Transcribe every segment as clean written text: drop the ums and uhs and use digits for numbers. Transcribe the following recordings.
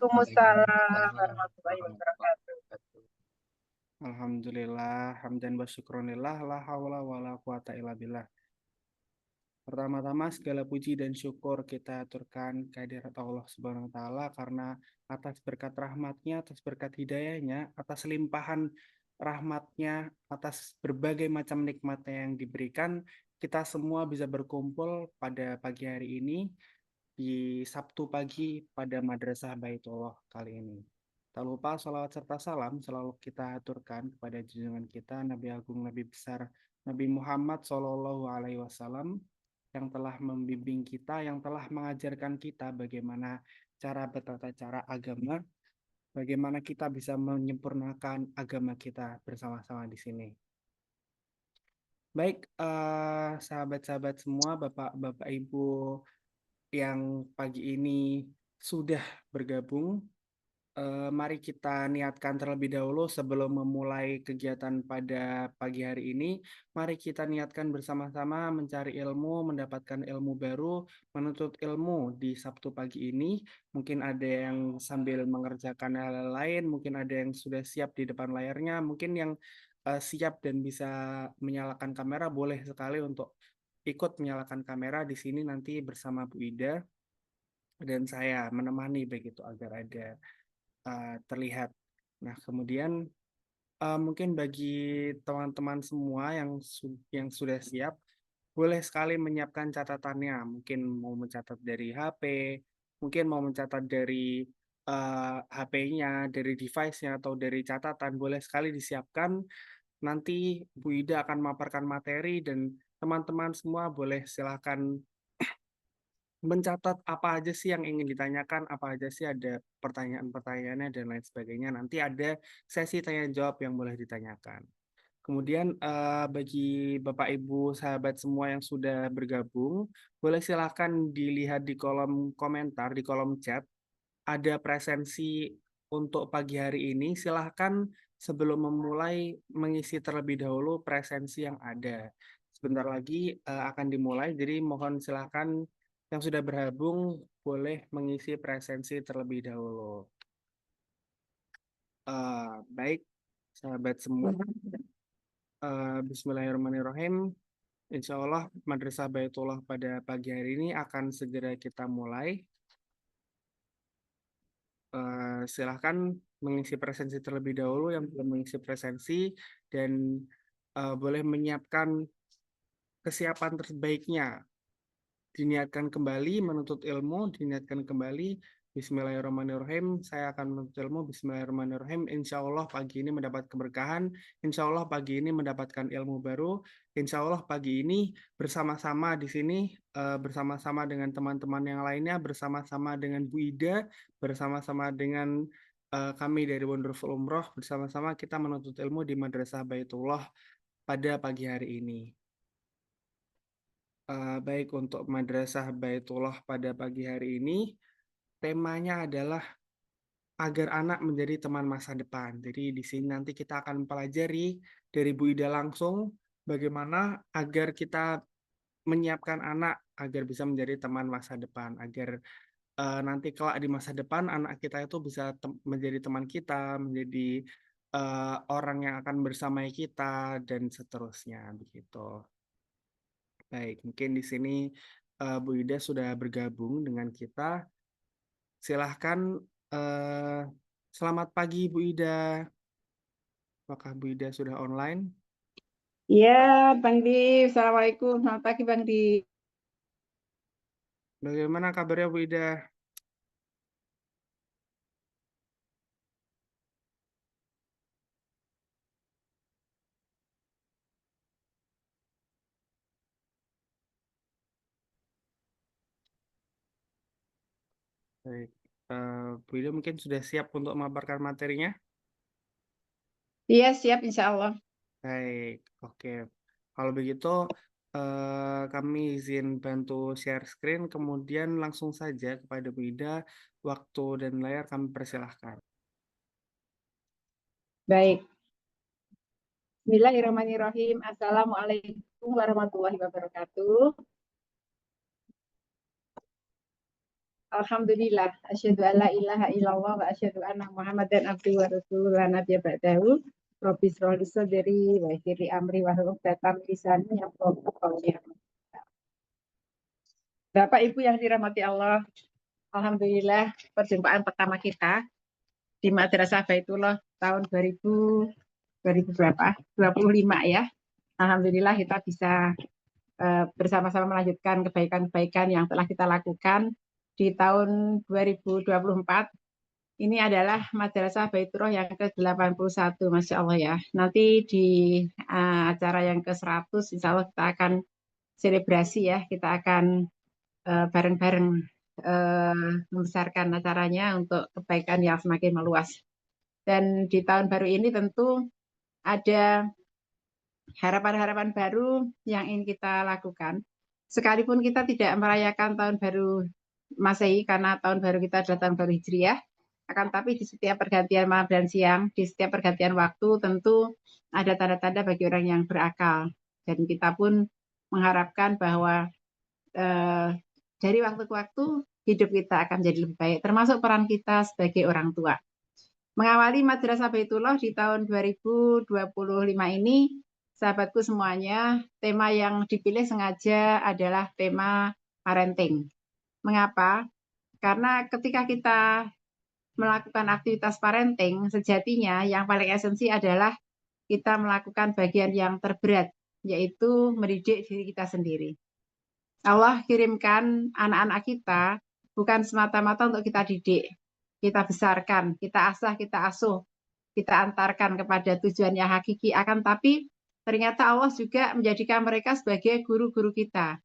Waalaikumsalam warahmatullahi wabarakatuh. Alhamdulillah, hamdan wa syukronillah, la hawla wa la quwata illa billah. Pertama-tama segala puji dan syukur kita aturkan kehadirat Allah Subhanahu wa taala karena atas berkat rahmatnya, atas berkat hidayahnya, atas limpahan rahmatnya, atas berbagai macam nikmatnya yang diberikan, kita semua bisa berkumpul pada pagi hari ini di Sabtu pagi pada Madrasah Baitullah kali ini. Tak lupa salawat serta salam selalu kita aturkan kepada junjungan kita Nabi Agung Nabi Besar Nabi Muhammad Shallallahu Alaihi Wasallam yang telah membimbing kita, yang telah mengajarkan kita bagaimana cara bertata cara agama, bagaimana kita bisa menyempurnakan agama kita bersama-sama di sini. Baik, sahabat-sahabat semua, Bapak-Bapak Ibu yang pagi ini sudah bergabung, mari kita niatkan terlebih dahulu sebelum memulai kegiatan pada pagi hari ini. Mari kita niatkan bersama-sama mencari ilmu, mendapatkan ilmu baru, menuntut ilmu di Sabtu pagi ini. Mungkin ada yang sambil mengerjakan hal lain, mungkin ada yang sudah siap di depan layarnya, mungkin yang siap dan bisa menyalakan kamera, boleh sekali untuk ikut menyalakan kamera di sini nanti bersama Bu Ida dan saya menemani begitu agar ada terlihat. Nah, kemudian mungkin bagi teman-teman semua yang sudah siap, boleh sekali menyiapkan catatannya. Mungkin mau mencatat dari HP, mungkin mau mencatat dari HP-nya, dari device-nya, atau dari catatan, boleh sekali disiapkan. Nanti Bu Ida akan memaparkan materi dan teman-teman semua boleh silakan mencatat apa aja sih yang ingin ditanyakan, apa aja sih ada pertanyaan-pertanyaannya dan lain sebagainya. Nanti ada sesi tanya jawab yang boleh ditanyakan. Kemudian bagi Bapak Ibu sahabat semua yang sudah bergabung, boleh silahkan dilihat di kolom komentar, di kolom chat, ada presensi untuk pagi hari ini. Silahkan sebelum memulai mengisi terlebih dahulu presensi yang ada. Sebentar lagi akan dimulai, jadi mohon silahkan yang sudah bergabung boleh mengisi presensi terlebih dahulu. Baik, sahabat semua. Bismillahirrahmanirrahim. Insya Allah Madrasah Baitullah pada pagi hari ini akan segera kita mulai. Silahkan mengisi presensi terlebih dahulu yang belum mengisi presensi dan boleh menyiapkan kesiapan terbaiknya. Diniatkan kembali menuntut ilmu, diniatkan kembali. Bismillahirrahmanirrahim. Saya akan menuntut ilmu. Bismillahirrahmanirrahim. Insya Allah pagi ini mendapat keberkahan. Insya Allah pagi ini mendapatkan ilmu baru. Insya Allah pagi ini bersama-sama di sini, bersama-sama dengan teman-teman yang lainnya, bersama-sama dengan Bu Ida, bersama-sama dengan kami dari Wonderful Umroh, bersama-sama kita menuntut ilmu di Madrasah Baitullah pada pagi hari ini. Baik, untuk Madrasah Baitullah pada pagi hari ini, temanya adalah agar anak menjadi teman masa depan. Jadi di sini nanti kita akan pelajari dari Bu Ida langsung bagaimana agar kita menyiapkan anak agar bisa menjadi teman masa depan, agar nanti kelak di masa depan anak kita itu bisa menjadi teman kita, menjadi orang yang akan bersamai kita dan seterusnya begitu. Baik, mungkin di sini Bu Ida sudah bergabung dengan kita. Silahkan, selamat pagi Bu Ida. Apakah Bu Ida sudah online? Ya, Bang Di. Assalamualaikum. Selamat pagi, Bang Di. Bagaimana kabarnya Bu Ida? Baik, Bu Ida mungkin sudah siap untuk memaparkan materinya? Iya, siap insya Allah. Baik, oke. Kalau begitu, kami izin bantu share screen, kemudian langsung saja kepada Bu Ida, waktu dan layar kami persilahkan. Baik. Bismillahirrahmanirrahim. Assalamualaikum warahmatullahi wabarakatuh. Alhamdulillah, asyhadu an la ilaha illallah wa asyhadu anna Muhammadan abduhu wa rasuluhu la nabiyya ba'dahu. Rabbi shrah li sadri wa yassir li amri wahlul 'uqdatam min lisani yafqahu qawli. Bapak Ibu yang dirahmati Allah, alhamdulillah perjumpaan pertama kita di Madrasah Baitullah tahun 2000 berapa? 25 ya. Alhamdulillah kita bisa bersama-sama melanjutkan kebaikan-kebaikan yang telah kita lakukan di tahun 2024. Ini adalah Madrasah Baitullah yang ke-81, Masya Allah ya. Nanti di acara yang ke-100, insya Allah kita akan selebrasi ya. Kita akan bareng-bareng membesarkan acaranya untuk kebaikan yang semakin meluas. Dan di tahun baru ini tentu ada harapan-harapan baru yang ingin kita lakukan. Sekalipun kita tidak merayakan tahun baru Masehi karena tahun baru kita adalah tahun baru Hijriah, akan tapi di setiap pergantian malam dan siang, di setiap pergantian waktu tentu ada tanda-tanda bagi orang yang berakal. Dan kita pun mengharapkan bahwa dari waktu ke waktu hidup kita akan jadi lebih baik, termasuk peran kita sebagai orang tua. Mengawali Madrasah Baitullah di tahun 2025 ini, sahabatku semuanya, tema yang dipilih sengaja adalah tema parenting. Mengapa? Karena ketika kita melakukan aktivitas parenting, sejatinya yang paling esensi adalah kita melakukan bagian yang terberat, yaitu mendidik diri kita sendiri. Allah kirimkan anak-anak kita bukan semata-mata untuk kita didik, kita besarkan, kita asah, kita asuh, kita antarkan kepada tujuan yang hakiki, akan tapi ternyata Allah juga menjadikan mereka sebagai guru-guru kita,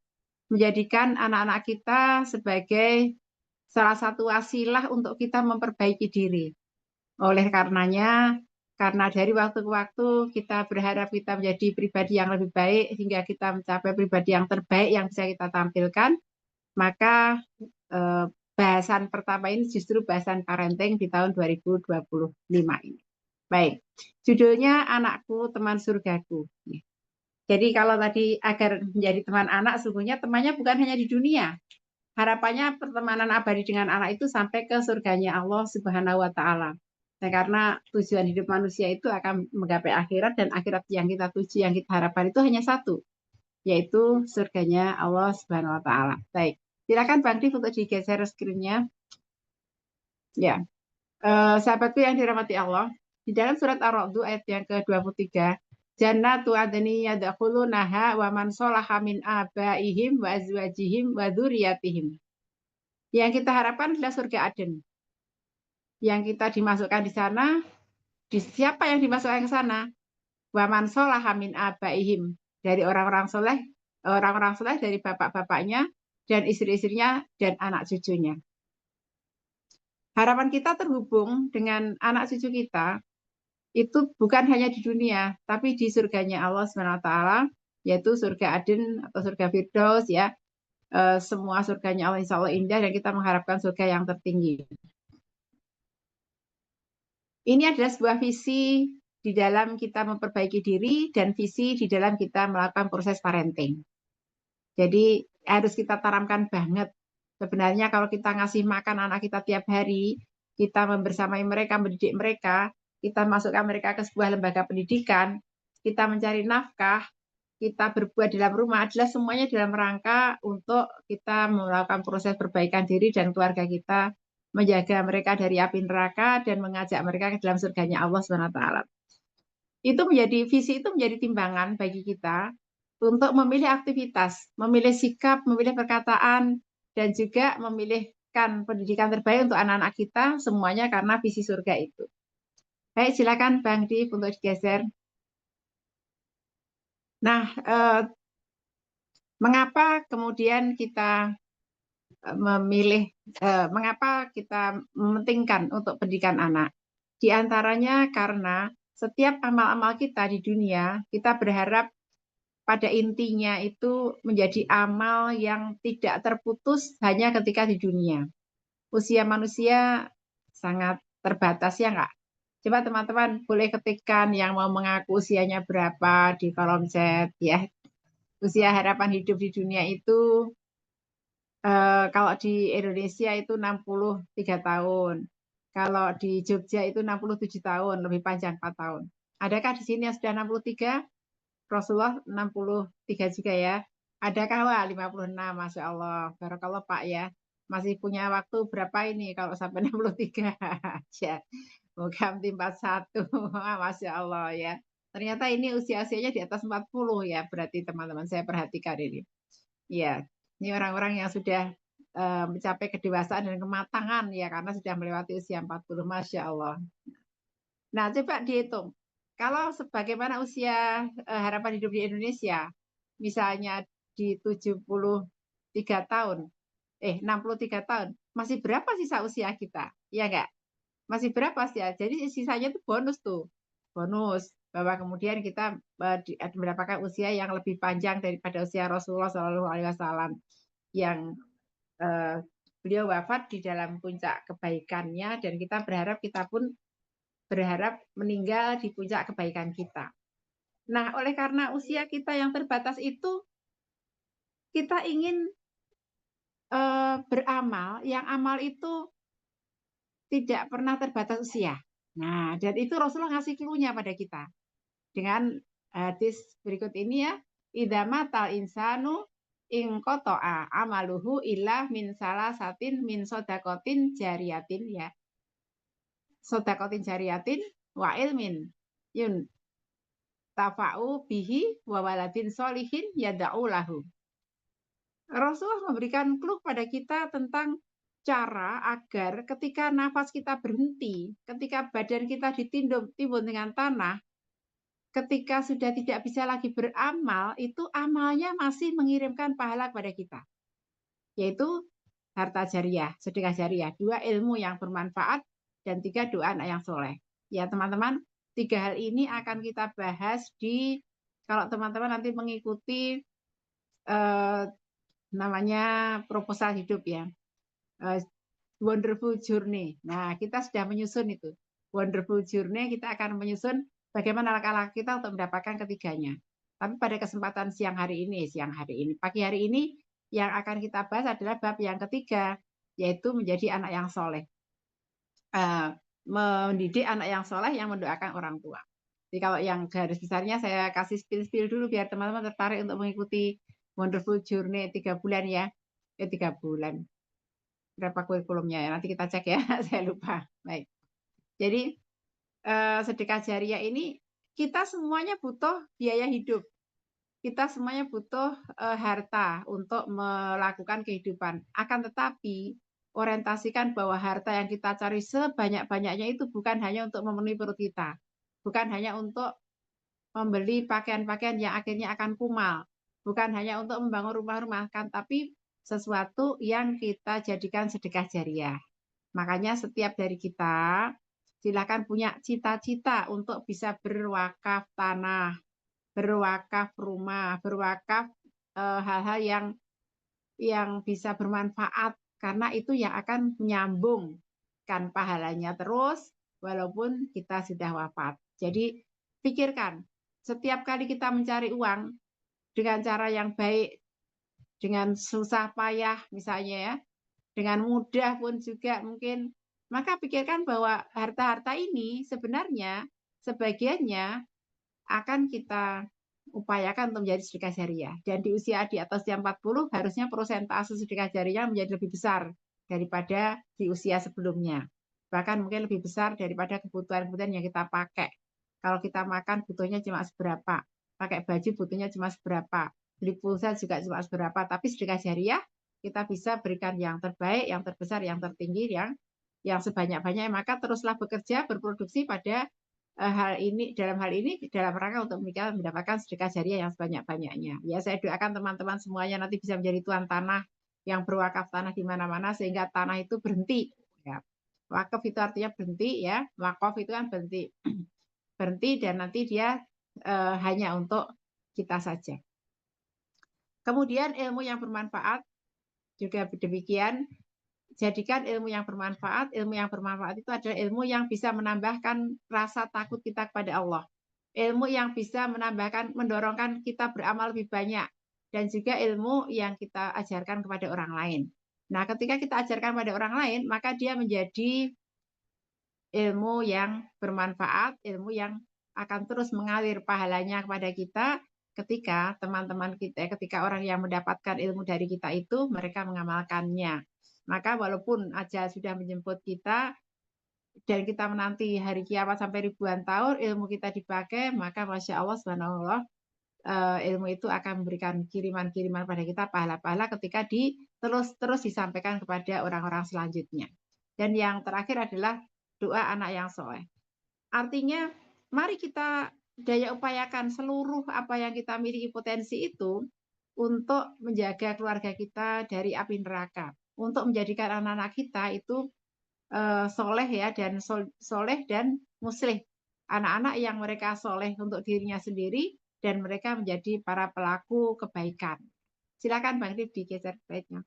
menjadikan anak-anak kita sebagai salah satu wasilah untuk kita memperbaiki diri. Oleh karenanya, karena dari waktu ke waktu kita berharap kita menjadi pribadi yang lebih baik hingga kita mencapai pribadi yang terbaik yang bisa kita tampilkan, maka bahasan pertama ini justru bahasan parenting di tahun 2025 ini. Baik, judulnya Anakku Teman Surgaku. Jadi kalau tadi agar menjadi teman anak, sesungguhnya temannya bukan hanya di dunia. Harapannya pertemanan abadi dengan anak itu sampai ke surganya Allah Subhanahu wa Ta'ala. Nah, karena tujuan hidup manusia itu akan menggapai akhirat, dan akhirat yang kita tuju, yang kita harapkan itu hanya satu, yaitu surganya Allah Subhanahu wa Ta'ala. Baik, silakan Bang Div untuk digeser screen-nya. Ya, sahabatku yang dirahmati Allah, di dalam surat Ar-Ra'd ayat yang ke-23, Jannatu adni yadkhulunaha wa man sholaha min abaihim wa azwajihim wa dzurriyyatihim. Yang kita harapkan adalah surga Aden. Yang kita dimasukkan di sana, siapa yang dimasukkan ke sana? Wa man sholaha min abaihim, dari orang-orang soleh dari bapak-bapaknya dan istri-istrinya dan anak cucunya. Harapan kita terhubung dengan anak cucu kita itu bukan hanya di dunia, tapi di surganya Allah SWT, yaitu surga Aden atau surga Firdaus ya. Semua surganya Allah insya Allah indah, dan kita mengharapkan surga yang tertinggi. Ini adalah sebuah visi di dalam kita memperbaiki diri dan visi di dalam kita melakukan proses parenting. Jadi harus kita tanamkan banget. Sebenarnya kalau kita ngasih makan anak kita tiap hari, kita membersamai mereka, mendidik mereka, kita masukkan mereka ke sebuah lembaga pendidikan, kita mencari nafkah, kita berbuat dalam rumah, adalah semuanya dalam rangka untuk kita melakukan proses perbaikan diri dan keluarga kita, menjaga mereka dari api neraka dan mengajak mereka ke dalam surganya Allah SWT. Visi itu menjadi timbangan bagi kita untuk memilih aktivitas, memilih sikap, memilih perkataan, dan juga memilihkan pendidikan terbaik untuk anak-anak kita, semuanya karena visi surga itu. Baik, silakan Bang Div untuk digeser. Nah, mengapa kemudian kita mengapa kita mementingkan untuk pendidikan anak? Di antaranya karena setiap amal-amal kita di dunia, kita berharap pada intinya itu menjadi amal yang tidak terputus hanya ketika di dunia. Usia manusia sangat terbatas, ya enggak? Coba teman-teman boleh ketikkan yang mau mengaku usianya berapa di kolom chat ya. Usia harapan hidup di dunia itu Kalau di Indonesia itu 63 tahun. Kalau di Jogja itu 67 tahun, lebih panjang 4 tahun. Adakah di sini yang sudah 63? Rasulullah 63 juga ya. Adakah wah 56? Masya Allah. Barakallah Pak ya. Masih punya waktu berapa ini kalau sampai 63 aja. Moga 41. Masya Allah ya. Ternyata ini usia-usianya di atas 40 ya. Berarti teman-teman saya perhatikan ini. Ya, ini orang-orang yang sudah mencapai kedewasaan dan kematangan ya karena sudah melewati usia 40. Masya Allah. Nah, coba dihitung. Kalau sebagaimana usia harapan hidup di Indonesia, misalnya di 73 tahun, 63 tahun, masih berapa sisa usia kita? Ya enggak? Masih berapa sih ya? Jadi sisanya itu bonus tuh. Bonus bahwa kemudian kita mendapatkan usia yang lebih panjang daripada usia Rasulullah Shallallahu Alaihi Wasallam yang eh, beliau wafat di dalam puncak kebaikannya dan kita berharap kita pun berharap meninggal di puncak kebaikan kita. Nah, oleh karena usia kita yang terbatas itu, kita ingin beramal, yang amal itu tidak pernah terbatas usia. Nah, dan itu Rasulullah ngasih clue-nya pada kita. Dengan hadis berikut ini ya, idza matal insanu in qata'a amaluhu illa min salasatin min sodakotin jariyatin ya. Sodakotin jariyatin wa ilmin yun tafa'u bihi wa waladin solihin yada'u lahu. Rasulullah memberikan clue pada kita tentang cara agar ketika nafas kita berhenti, ketika badan kita ditimbun dengan tanah, ketika sudah tidak bisa lagi beramal, itu amalnya masih mengirimkan pahala kepada kita. Yaitu harta jariah, sedekah jariah. 2, ilmu yang bermanfaat. Dan 3, doa anak yang soleh. Ya teman-teman, 3 hal ini akan kita bahas di, kalau teman-teman nanti mengikuti namanya proposal hidup ya. Wonderful Journey. Nah, kita sudah menyusun itu. Wonderful Journey, kita akan menyusun bagaimana langkah-langkah kita untuk mendapatkan ketiganya. Tapi pada kesempatan siang hari ini, pagi hari ini, yang akan kita bahas adalah bab yang ketiga, yaitu menjadi anak yang soleh. Mendidik anak yang soleh yang mendoakan orang tua. Jadi kalau yang garis besarnya saya kasih spill dulu biar teman-teman tertarik untuk mengikuti Wonderful Journey 3 bulan ya. 3 bulan berapa kurikulumnya ya nanti kita cek ya saya lupa. Baik, jadi sedekah jariah ini kita semuanya butuh biaya hidup, kita semuanya butuh harta untuk melakukan kehidupan. Akan tetapi orientasikan bahwa harta yang kita cari sebanyak-banyaknya itu bukan hanya untuk memenuhi perut kita, bukan hanya untuk membeli pakaian-pakaian yang akhirnya akan kumal, bukan hanya untuk membangun rumah-rumah, kan, tapi sesuatu yang kita jadikan sedekah jariah. Makanya setiap dari kita silakan punya cita-cita untuk bisa berwakaf tanah, berwakaf rumah, berwakaf hal-hal yang bisa bermanfaat karena itu yang akan menyambungkan pahalanya terus walaupun kita sudah wafat. Jadi pikirkan setiap kali kita mencari uang dengan cara yang baik, dengan susah payah misalnya ya, dengan mudah pun juga mungkin, maka pikirkan bahwa harta-harta ini sebenarnya sebagiannya akan kita upayakan untuk menjadi sedekah jariah. Dan di usia di atas 40 harusnya persentase sedekah jariah menjadi lebih besar daripada di usia sebelumnya. Bahkan mungkin lebih besar daripada kebutuhan-kebutuhan yang kita pakai. Kalau kita makan butuhnya cuma seberapa, pakai baju butuhnya cuma seberapa, beli pulsa juga cuma seberapa, tapi sedekah jariah kita bisa berikan yang terbaik, yang terbesar, yang tertinggi, yang sebanyak-banyaknya. Maka teruslah bekerja, berproduksi pada dalam hal ini dalam rangka untuk mendapatkan sedekah jariah yang sebanyak-banyaknya. Ya, saya doakan teman-teman semuanya nanti bisa menjadi tuan tanah yang berwakaf tanah di mana-mana sehingga tanah itu berhenti. Ya. Wakaf itu artinya berhenti ya, wakaf itu kan berhenti, berhenti dan nanti dia hanya untuk kita saja. Kemudian ilmu yang bermanfaat juga demikian. Jadikan ilmu yang bermanfaat. Ilmu yang bermanfaat itu adalah ilmu yang bisa menambahkan rasa takut kita kepada Allah. Ilmu yang bisa menambahkan, mendorongkan kita beramal lebih banyak. dan juga ilmu yang kita ajarkan kepada orang lain. Nah, ketika kita ajarkan pada orang lain, maka dia menjadi ilmu yang bermanfaat, ilmu yang akan terus mengalir pahalanya kepada kita ketika teman-teman kita, ketika orang yang mendapatkan ilmu dari kita itu, mereka mengamalkannya. Maka walaupun ajal sudah menjemput kita, dan kita menanti hari kiamat sampai ribuan tahun, ilmu kita dipakai, maka Masya Allah, subhanallah, ilmu itu akan memberikan kiriman-kiriman pada kita, pahala-pahala ketika terus disampaikan kepada orang-orang selanjutnya. Dan yang terakhir adalah doa anak yang soleh. Artinya, mari kita daya upayakan seluruh apa yang kita miliki potensi itu untuk menjaga keluarga kita dari api neraka, untuk menjadikan anak-anak kita itu soleh ya, dan soleh dan muslih. Anak-anak yang mereka soleh untuk dirinya sendiri dan mereka menjadi para pelaku kebaikan. Silakan Bang Rif digeser slide-nya.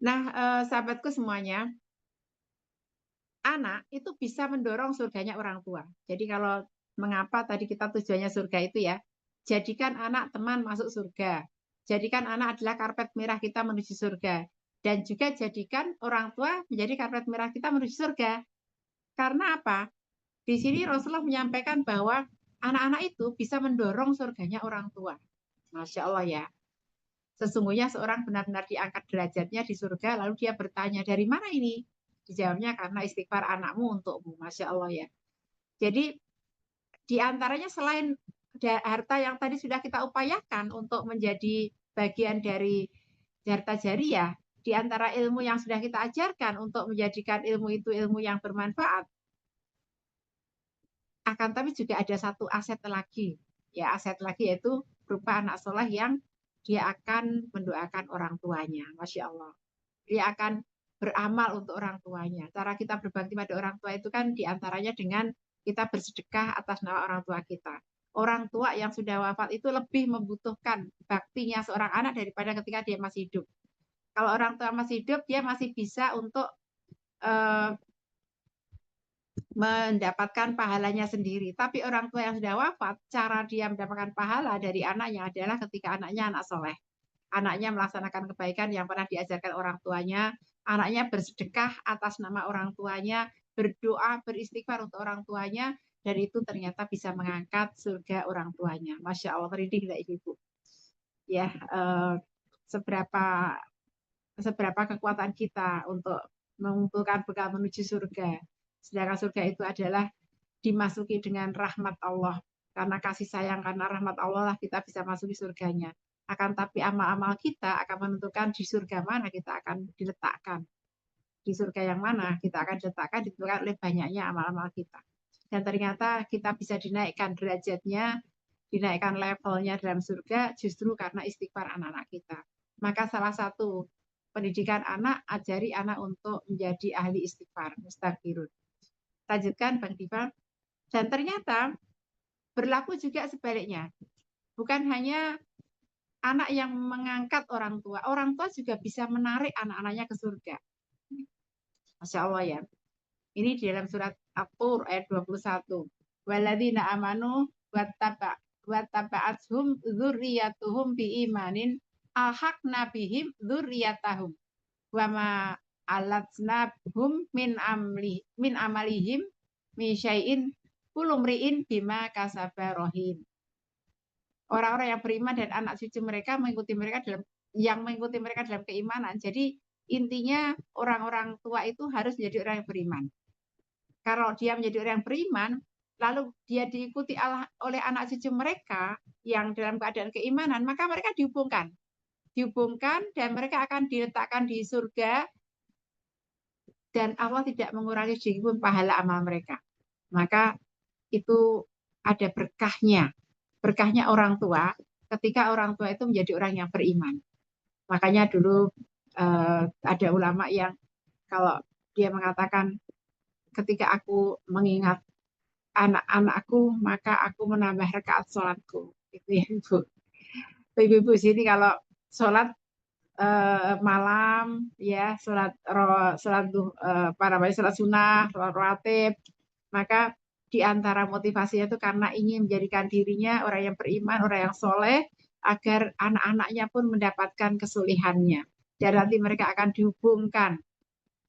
Nah, sahabatku semuanya, anak itu bisa mendorong surganya orang tua. Jadi kalau mengapa tadi kita tujuannya surga itu ya, jadikan anak teman masuk surga. Jadikan anak adalah karpet merah kita menuju surga. Dan juga jadikan orang tua menjadi karpet merah kita menuju surga. Karena apa? Di sini Rasulullah menyampaikan bahwa anak-anak itu bisa mendorong surganya orang tua. Masya Allah ya. Sesungguhnya seorang benar-benar diangkat derajatnya di surga, lalu dia bertanya, dari mana ini? Dijawabnya, karena istighfar anakmu untukmu. Masya Allah ya. Jadi diantaranya selain harta yang tadi sudah kita upayakan untuk menjadi bagian dari harta jariah, di antara ilmu yang sudah kita ajarkan untuk menjadikan ilmu itu ilmu yang bermanfaat, akan tapi juga ada satu aset lagi. Ya, aset lagi yaitu berupa anak soleh yang dia akan mendoakan orang tuanya. Masya Allah. Dia akan beramal untuk orang tuanya. Cara kita berbakti pada orang tua itu kan diantaranya dengan kita bersedekah atas nama orang tua kita. Orang tua yang sudah wafat itu lebih membutuhkan baktinya seorang anak daripada ketika dia masih hidup. Kalau orang tua masih hidup, dia masih bisa untuk mendapatkan pahalanya sendiri. Tapi orang tua yang sudah wafat, cara dia mendapatkan pahala dari anaknya adalah ketika anaknya anak soleh. Anaknya melaksanakan kebaikan yang pernah diajarkan orang tuanya, anaknya bersedekah atas nama orang tuanya, berdoa, beristighfar untuk orang tuanya, dan itu ternyata bisa mengangkat surga orang tuanya. Masya Allah, merinding tidak ibu? Ya, seberapa kekuatan kita untuk mengumpulkan bekal menuju surga. Sedangkan surga itu adalah dimasuki dengan rahmat Allah. Karena kasih sayang, karena rahmat Allah lah kita bisa masuki surganya. Akan tapi amal-amal kita akan menentukan di surga mana kita akan diletakkan. Di surga yang mana kita akan diletakkan ditentukan oleh banyaknya amal-amal kita. Dan ternyata kita bisa dinaikkan derajatnya, dinaikkan levelnya dalam surga justru karena istighfar anak-anak kita. Maka salah satu pendidikan anak, ajari anak untuk menjadi ahli istighfar, mustaghfirun. Lanjutkan Bang Diva. Dan ternyata berlaku juga sebaliknya. Bukan hanya anak yang mengangkat orang tua juga bisa menarik anak-anaknya ke surga. Masya Allah ya. Ini di dalam surat At-Tur ayat 21. Walladzina amanu wattaba'athum dzurriyyatuhum biimanin alhaqna bihim dzurriyyatahum wa ma alatsnahum min amalihim min syai'in kullu mri'in bima kasaba rohin. Orang-orang yang beriman dan anak cucu mereka mengikuti mereka dalam keimanan. Jadi intinya orang-orang tua itu harus menjadi orang yang beriman. Kalau dia menjadi orang yang beriman, lalu dia diikuti oleh anak cucu mereka yang dalam keadaan keimanan, maka mereka dihubungkan dan mereka akan diletakkan di surga dan Allah tidak mengurangi sedikit pun pahala amal mereka. Maka itu ada berkahnya orang tua ketika orang tua itu menjadi orang yang beriman. Makanya dulu ada ulama yang kalau dia mengatakan ketika aku mengingat anak-anakku maka aku menambah rakaat sholatku. Itu ya Ibu. Ibu-ibu sini kalau sholat malam ya sholat sholat sunnah, sholat rawatib, maka di antara motivasinya itu karena ingin menjadikan dirinya orang yang beriman, orang yang soleh, agar anak-anaknya pun mendapatkan kesulihannya. Dan nanti mereka akan dihubungkan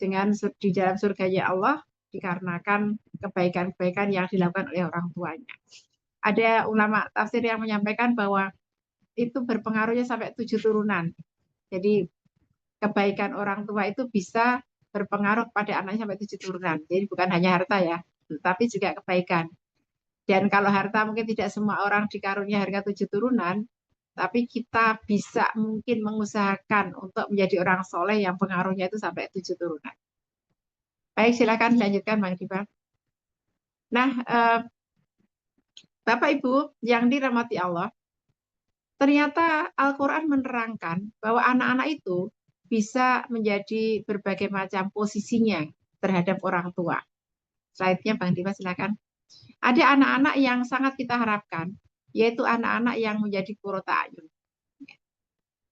dengan di dalam surganya Allah dikarenakan kebaikan-kebaikan yang dilakukan oleh orang tuanya. Ada ulama tafsir yang menyampaikan bahwa itu berpengaruhnya sampai 7 turunan. Jadi kebaikan orang tua itu bisa berpengaruh pada anaknya sampai 7 turunan. Jadi bukan hanya harta ya, tapi juga kebaikan. Dan kalau harta mungkin tidak semua orang dikarunia harga 7 turunan, tapi kita bisa mungkin mengusahakan untuk menjadi orang soleh yang pengaruhnya itu sampai 7 turunan. Baik, silakan lanjutkan Bang Dipa. Nah, Bapak Ibu yang dirahmati Allah, ternyata Al-Quran menerangkan bahwa anak-anak itu bisa menjadi berbagai macam posisinya terhadap orang tua. Slide-nya Bang Dipa silakan. Ada anak-anak yang sangat kita harapkan, yaitu anak-anak yang menjadi qurrata a'yun.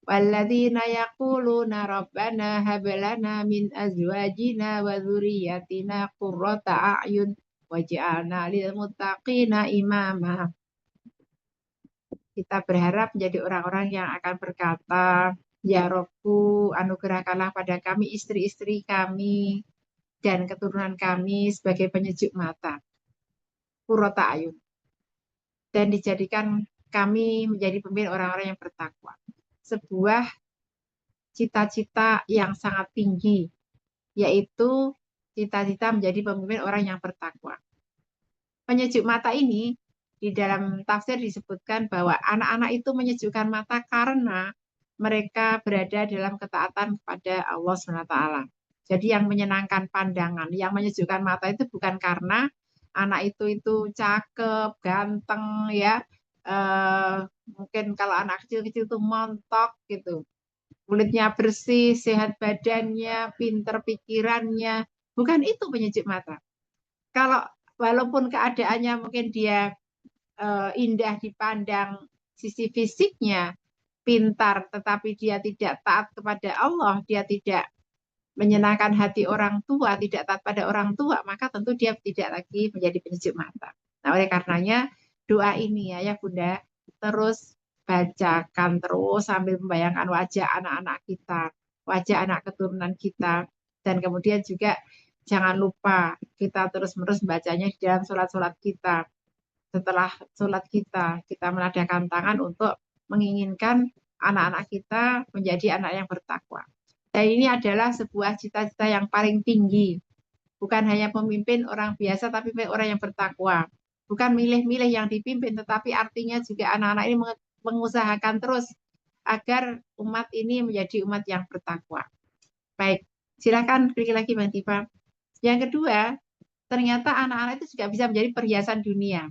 Walladzina yaquluna rabbana hab lana min azwajina wa dzurriyyatina qurrata a'yun waj'alna lil muttaqina imama. Kita berharap menjadi orang-orang yang akan berkata, ya Robbu, anugerahkanlah pada kami istri-istri kami dan keturunan kami sebagai penyejuk mata. Qurrata a'yun. Dan dijadikan kami menjadi pemimpin orang-orang yang bertakwa. Sebuah cita-cita yang sangat tinggi, yaitu cita-cita menjadi pemimpin orang yang bertakwa. Penyejuk mata ini di dalam tafsir disebutkan bahwa anak-anak itu menyejukkan mata karena mereka berada dalam ketaatan kepada Allah SWT. Jadi yang menyenangkan pandangan, yang menyejukkan mata itu bukan karena anak itu cakep, ganteng ya. Mungkin kalau anak kecil-kecil itu montok gitu. Kulitnya bersih, sehat badannya, pinter pikirannya. Bukan itu penyejuk mata. Kalau walaupun keadaannya mungkin dia indah dipandang sisi fisiknya, pintar, tetapi dia tidak taat kepada Allah, dia tidak menyenangkan hati orang tua, tidak taat pada orang tua, maka tentu dia tidak lagi menjadi penyejuk mata. Nah, oleh karenanya doa ini ya Bunda, terus bacakan terus sambil membayangkan wajah anak-anak kita, wajah anak keturunan kita, dan kemudian juga jangan lupa kita terus-menerus bacanya di dalam sholat-sholat kita. Setelah sholat kita menadahkan tangan untuk menginginkan anak-anak kita menjadi anak yang bertakwa. Dan ini adalah sebuah cita-cita yang paling tinggi. Bukan hanya pemimpin orang biasa, tapi orang yang bertakwa. Bukan milih-milih yang dipimpin, tetapi artinya juga anak-anak ini mengusahakan terus agar umat ini menjadi umat yang bertakwa. Baik, silakan klik lagi Bang Tifa. Yang kedua, ternyata anak-anak itu juga bisa menjadi perhiasan dunia.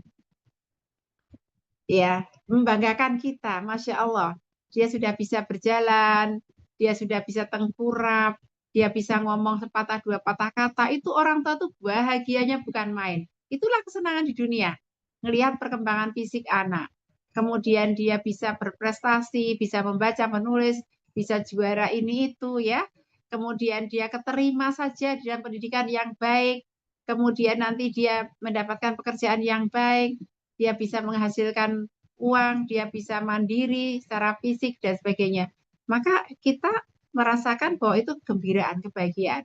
Ya, membanggakan kita, Masya Allah. Dia sudah bisa berjalan, dia sudah bisa tengkurap, dia bisa ngomong sepatah dua patah kata. Itu orang tua tuh bahagianya bukan main. Itulah kesenangan di dunia. Ngelihat perkembangan fisik anak. Kemudian dia bisa berprestasi, bisa membaca, menulis, bisa juara ini itu ya. Kemudian dia keterima saja dalam pendidikan yang baik. Kemudian nanti dia mendapatkan pekerjaan yang baik, dia bisa menghasilkan uang, dia bisa mandiri secara fisik dan sebagainya. Maka kita merasakan bahwa itu kegembiraan, kebahagiaan.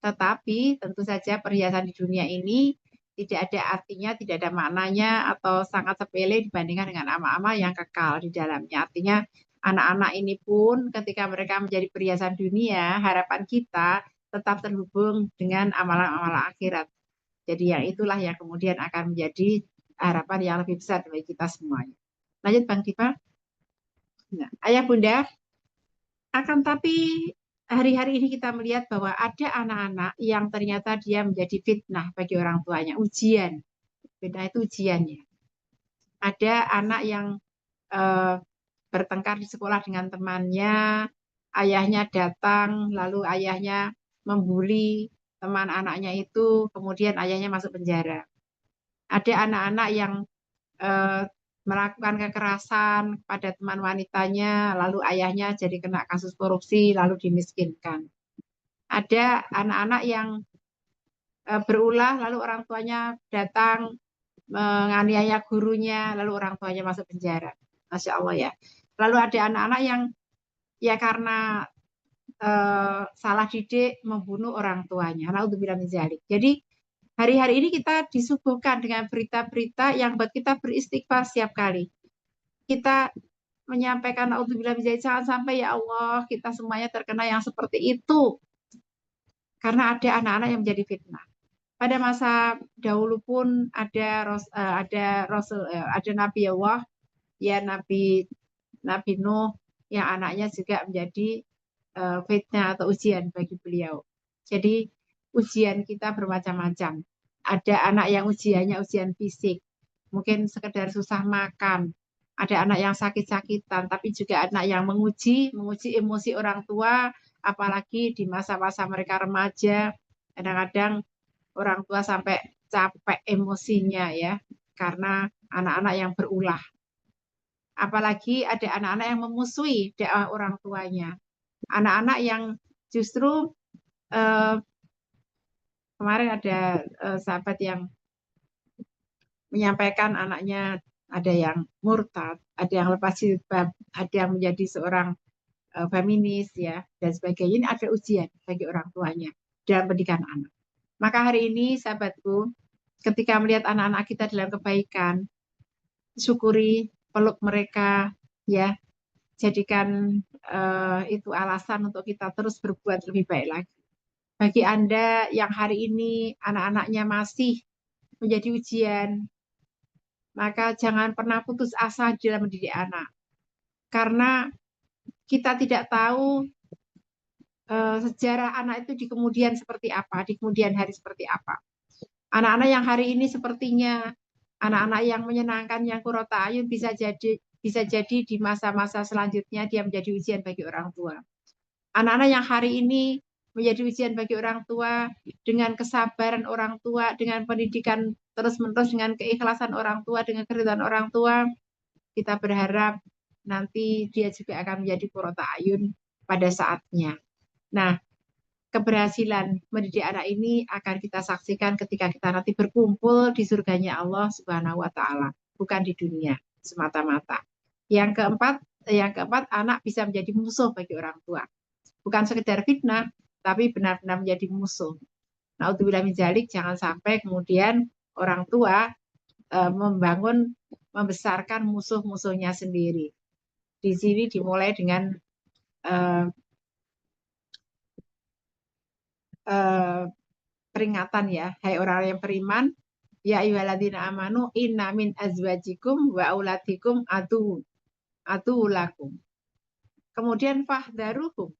Tetapi tentu saja perhiasan di dunia ini tidak ada artinya, tidak ada maknanya atau sangat sepele dibandingkan dengan amal-amal yang kekal di dalamnya. Artinya anak-anak ini pun ketika mereka menjadi perhiasan dunia, harapan kita tetap terhubung dengan amalan-amalan akhirat. Jadi yang itulah yang kemudian akan menjadi harapan yang lebih besar bagi kita semuanya. Lanjut Bang Dipa. Nah, Ayah Bunda, akan tapi hari-hari ini kita melihat bahwa ada anak-anak yang ternyata dia menjadi fitnah bagi orang tuanya, ujian. Fitnah itu ujiannya. Ada anak yang bertengkar di sekolah dengan temannya, ayahnya datang, lalu ayahnya membuli teman anaknya itu, kemudian ayahnya masuk penjara. Ada anak-anak yang melakukan kekerasan pada teman wanitanya, lalu ayahnya jadi kena kasus korupsi, lalu dimiskinkan. Ada anak-anak yang berulah, lalu orang tuanya datang menganiaya gurunya, lalu orang tuanya masuk penjara. Masya Allah ya. Lalu ada anak-anak yang ya karena salah didik membunuh orang tuanya. Naudzubillah min dzalik. Jadi hari-hari ini kita disuguhkan dengan berita-berita yang buat kita beristighfar setiap kali. Kita menyampaikan naudzubillah min dzalik, jangan sampai ya Allah kita semuanya terkena yang seperti itu. Karena ada anak-anak yang menjadi fitnah. Pada masa dahulu pun ada Rasul, ada Nabi Allah, ya Nabi Nuh yang anaknya juga menjadi fitnah atau ujian bagi beliau. Jadi ujian kita bermacam-macam. Ada anak yang ujiannya ujian fisik, mungkin sekedar susah makan. Ada anak yang sakit-sakitan, tapi juga anak yang menguji emosi orang tua, apalagi di masa-masa mereka remaja. Kadang-kadang orang tua sampai capek emosinya ya, karena anak-anak yang berulah. Apalagi ada anak-anak yang memusuhi dakwah orang tuanya. Anak-anak yang justru eh, kemarin ada sahabat yang menyampaikan anaknya ada yang murtad, ada yang lepas jilbab, ada yang menjadi seorang feminis ya dan sebagainya. Ini ada ujian bagi orang tuanya dalam pendidikan anak. Maka hari ini sahabatku, ketika melihat anak-anak kita dalam kebaikan, syukuri, peluk mereka ya, jadikan itu alasan untuk kita terus berbuat lebih baik lagi. Bagi Anda yang hari ini anak-anaknya masih menjadi ujian, maka jangan pernah putus asa dalam mendidik anak. Karena kita tidak tahu sejarah anak itu di kemudian seperti apa, di kemudian hari seperti apa. Anak-anak yang hari ini sepertinya anak-anak yang menyenangkan, yang qurrata ayun bisa jadi di masa-masa selanjutnya dia menjadi ujian bagi orang tua. Anak-anak yang hari ini menjadi ujian bagi orang tua dengan kesabaran orang tua, dengan pendidikan terus-menerus, dengan keikhlasan orang tua, dengan keridhaan orang tua, kita berharap nanti dia juga akan menjadi qurrata ayun pada saatnya. Nah, keberhasilan mendidik anak ini akan kita saksikan ketika kita nanti berkumpul di surganya Allah Subhanahu wa taala, bukan di dunia semata-mata. Yang keempat, anak bisa menjadi musuh bagi orang tua. Bukan sekedar fitnah, tapi benar-benar menjadi musuh. Naudzubillah min dzalik, jangan sampai kemudian orang tua membesarkan musuh-musuhnya sendiri. Di sini dimulai dengan peringatan ya, hai orang yang beriman, ya ayyuhalladzina amanu inna min azwajikum wa auladikum atu lakum. Kemudian fahdharuhum.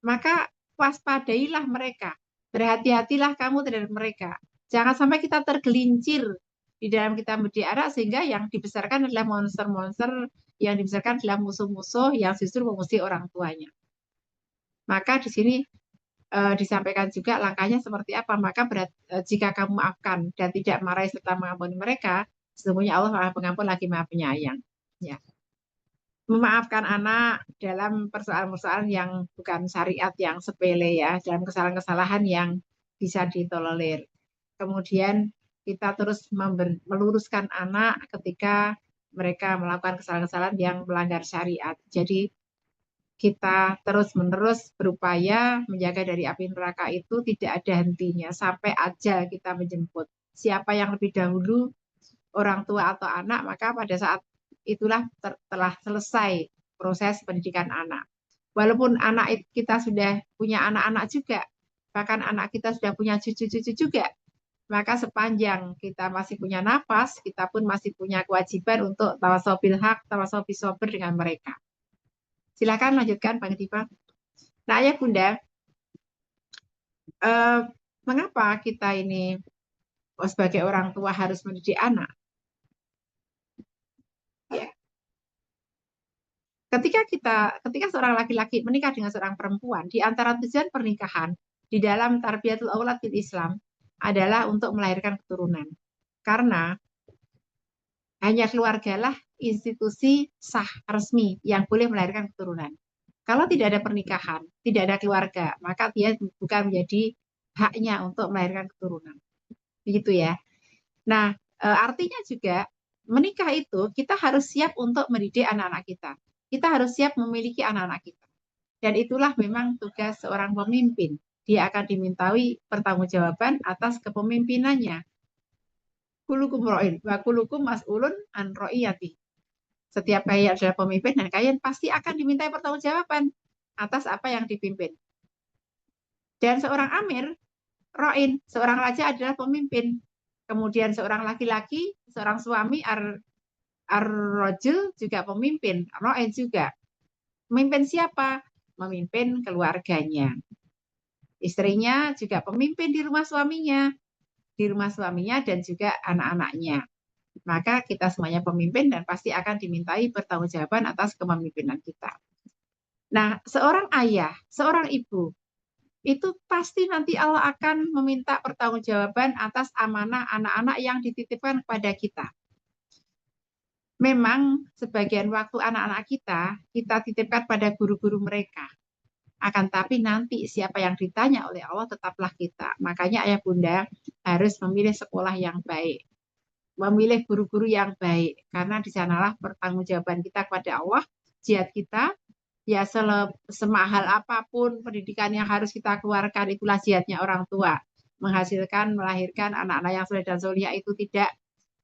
Maka waspadailah mereka. Berhati-hatilah kamu terhadap mereka. Jangan sampai kita tergelincir di dalam kita mendidik anak sehingga yang dibesarkan adalah monster-monster, yang dibesarkan adalah musuh-musuh yang justru memusuhi orang tuanya. Maka di sini disampaikan juga langkahnya seperti apa. Maka jika kamu maafkan dan tidak marahi serta mengampuni mereka, sesungguhnya Allah Maha Pengampun lagi Maha Penyayang. Ya. Memaafkan anak dalam persoalan-persoalan yang bukan syariat yang sepele ya, dalam kesalahan-kesalahan yang bisa ditolerir. Kemudian kita terus meluruskan anak ketika mereka melakukan kesalahan-kesalahan yang melanggar syariat. Jadi kita terus-menerus berupaya menjaga dari api neraka itu tidak ada hentinya sampai ajal kita menjemput. Siapa yang lebih dahulu, orang tua atau anak, maka pada saat itulah telah selesai proses pendidikan anak. Walaupun anak kita sudah punya anak-anak juga, bahkan anak kita sudah punya cucu-cucu juga, maka sepanjang kita masih punya nafas, kita pun masih punya kewajiban untuk tawasau bil haq, tawasau bis sabr dengan mereka. Silakan lanjutkan, Bang Tifa. Nah, ayah bunda, mengapa kita ini sebagai orang tua harus mendidik anak? Ya. Ketika seorang laki-laki menikah dengan seorang perempuan, di antara tujuan pernikahan di dalam tarbiyatul aulad di Islam adalah untuk melahirkan keturunan. Karena hanya keluargalah institusi sah resmi yang boleh melahirkan keturunan. Kalau tidak ada pernikahan, tidak ada keluarga, maka dia bukan menjadi haknya untuk melahirkan keturunan. Begitu ya. Nah, artinya juga menikah itu kita harus siap untuk mendidik anak-anak kita. Kita harus siap memiliki anak-anak kita. Dan itulah memang tugas seorang pemimpin. Dia akan dimintai pertanggungjawaban atas kepemimpinannya. Kulukum ro'in, wa kulukum mas'ulun an ro'iyati. Setiap kalian adalah pemimpin dan kalian pasti akan dimintai pertanggungjawaban atas apa yang dipimpin. Dan seorang amir, ro'in, seorang raja adalah pemimpin. Kemudian seorang laki-laki, seorang suami, ar-rajul juga pemimpin, ro'in juga. Memimpin siapa? Memimpin keluarganya. Istrinya juga pemimpin di rumah suaminya dan juga anak-anaknya. Maka kita semuanya pemimpin dan pasti akan dimintai pertanggungjawaban atas kepemimpinan kita. Nah, seorang ayah, seorang ibu, itu pasti nanti Allah akan meminta pertanggungjawaban atas amanah anak-anak yang dititipkan kepada kita. Memang sebagian waktu anak-anak kita titipkan pada guru-guru mereka. Akan tapi nanti siapa yang ditanya oleh Allah tetaplah kita. Makanya ayah bunda harus memilih sekolah yang baik, memilih guru-guru yang baik, karena di sanalah pertanggungjawaban kita kepada Allah, jihad kita, ya semahal apapun pendidikan yang harus kita keluarkan, itulah jihadnya orang tua. Menghasilkan, melahirkan anak-anak yang soleh dan solihah itu tidak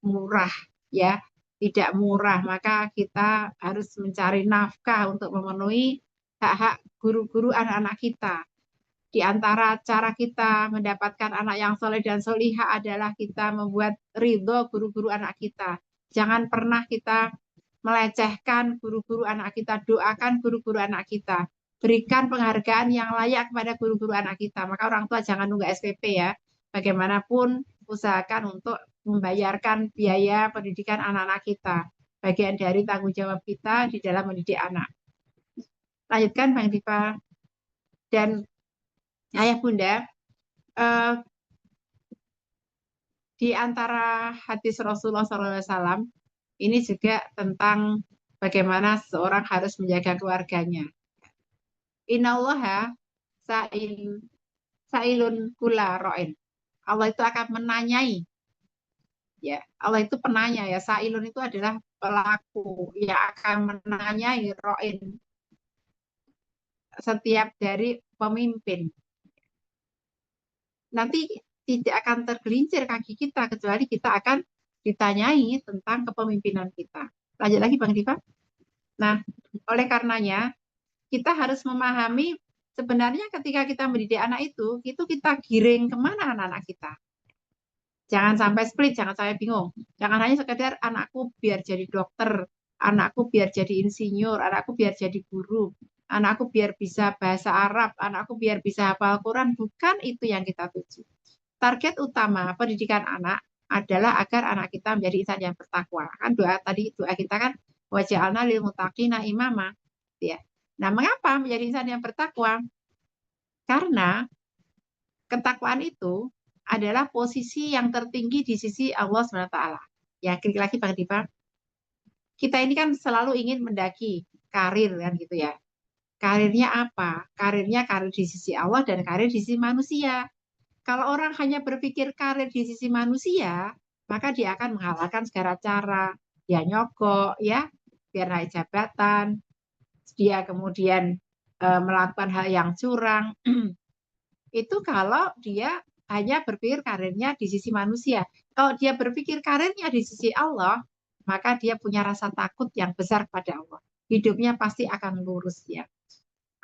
murah, ya, tidak murah. Maka kita harus mencari nafkah untuk memenuhi hak-hak guru-guru anak-anak kita. Di antara cara kita mendapatkan anak yang soleh dan solihah adalah kita membuat ridho guru-guru anak kita. Jangan pernah kita melecehkan guru-guru anak kita, doakan guru-guru anak kita. Berikan penghargaan yang layak kepada guru-guru anak kita. Maka orang tua jangan nunggu SPP ya. Bagaimanapun usahakan untuk membayarkan biaya pendidikan anak-anak kita. Bagian dari tanggung jawab kita di dalam mendidik anak. Lanjutkan Bang Dipa. Dan ayah bunda, di antara hadis Rasulullah SAW ini juga tentang bagaimana seorang harus menjaga keluarganya. Innallaha sa'ilun kula ro'in. Allah itu akan menanyai. Ya, Allah itu penanya ya. Sa'ilun itu adalah pelaku yang akan menanyai ro'in setiap dari pemimpin. Nanti tidak akan tergelincir kaki kita kecuali kita akan ditanyai tentang kepemimpinan kita. Lanjut lagi Bang Diva. Nah, oleh karenanya kita harus memahami sebenarnya ketika kita mendidik anak itu kita giring kemana anak-anak kita. Jangan sampai split, jangan sampai bingung. Jangan hanya sekedar anakku biar jadi dokter, anakku biar jadi insinyur, anakku biar jadi guru, anakku biar bisa bahasa Arab, anakku biar bisa hafal Quran. Bukan itu yang kita tuju. Target utama pendidikan anak adalah agar anak kita menjadi insan yang bertakwa. Kan doa kita kan waj'alna lil muttaqina imama. Ya. Nah, mengapa menjadi insan yang bertakwa? Karena ketakwaan itu adalah posisi yang tertinggi di sisi Allah SWT. Ya, klik lagi Bang Dipa. Kita ini kan selalu ingin mendaki karir kan gitu ya. Karirnya apa? Karirnya karir di sisi Allah dan karir di sisi manusia. Kalau orang hanya berpikir karir di sisi manusia, maka dia akan menghalalkan segala cara. Dia nyogok, ya, biar naik jabatan. Dia kemudian melakukan hal yang curang. Itu kalau dia hanya berpikir karirnya di sisi manusia. Kalau dia berpikir karirnya di sisi Allah, maka dia punya rasa takut yang besar pada Allah. Hidupnya pasti akan lurus ya.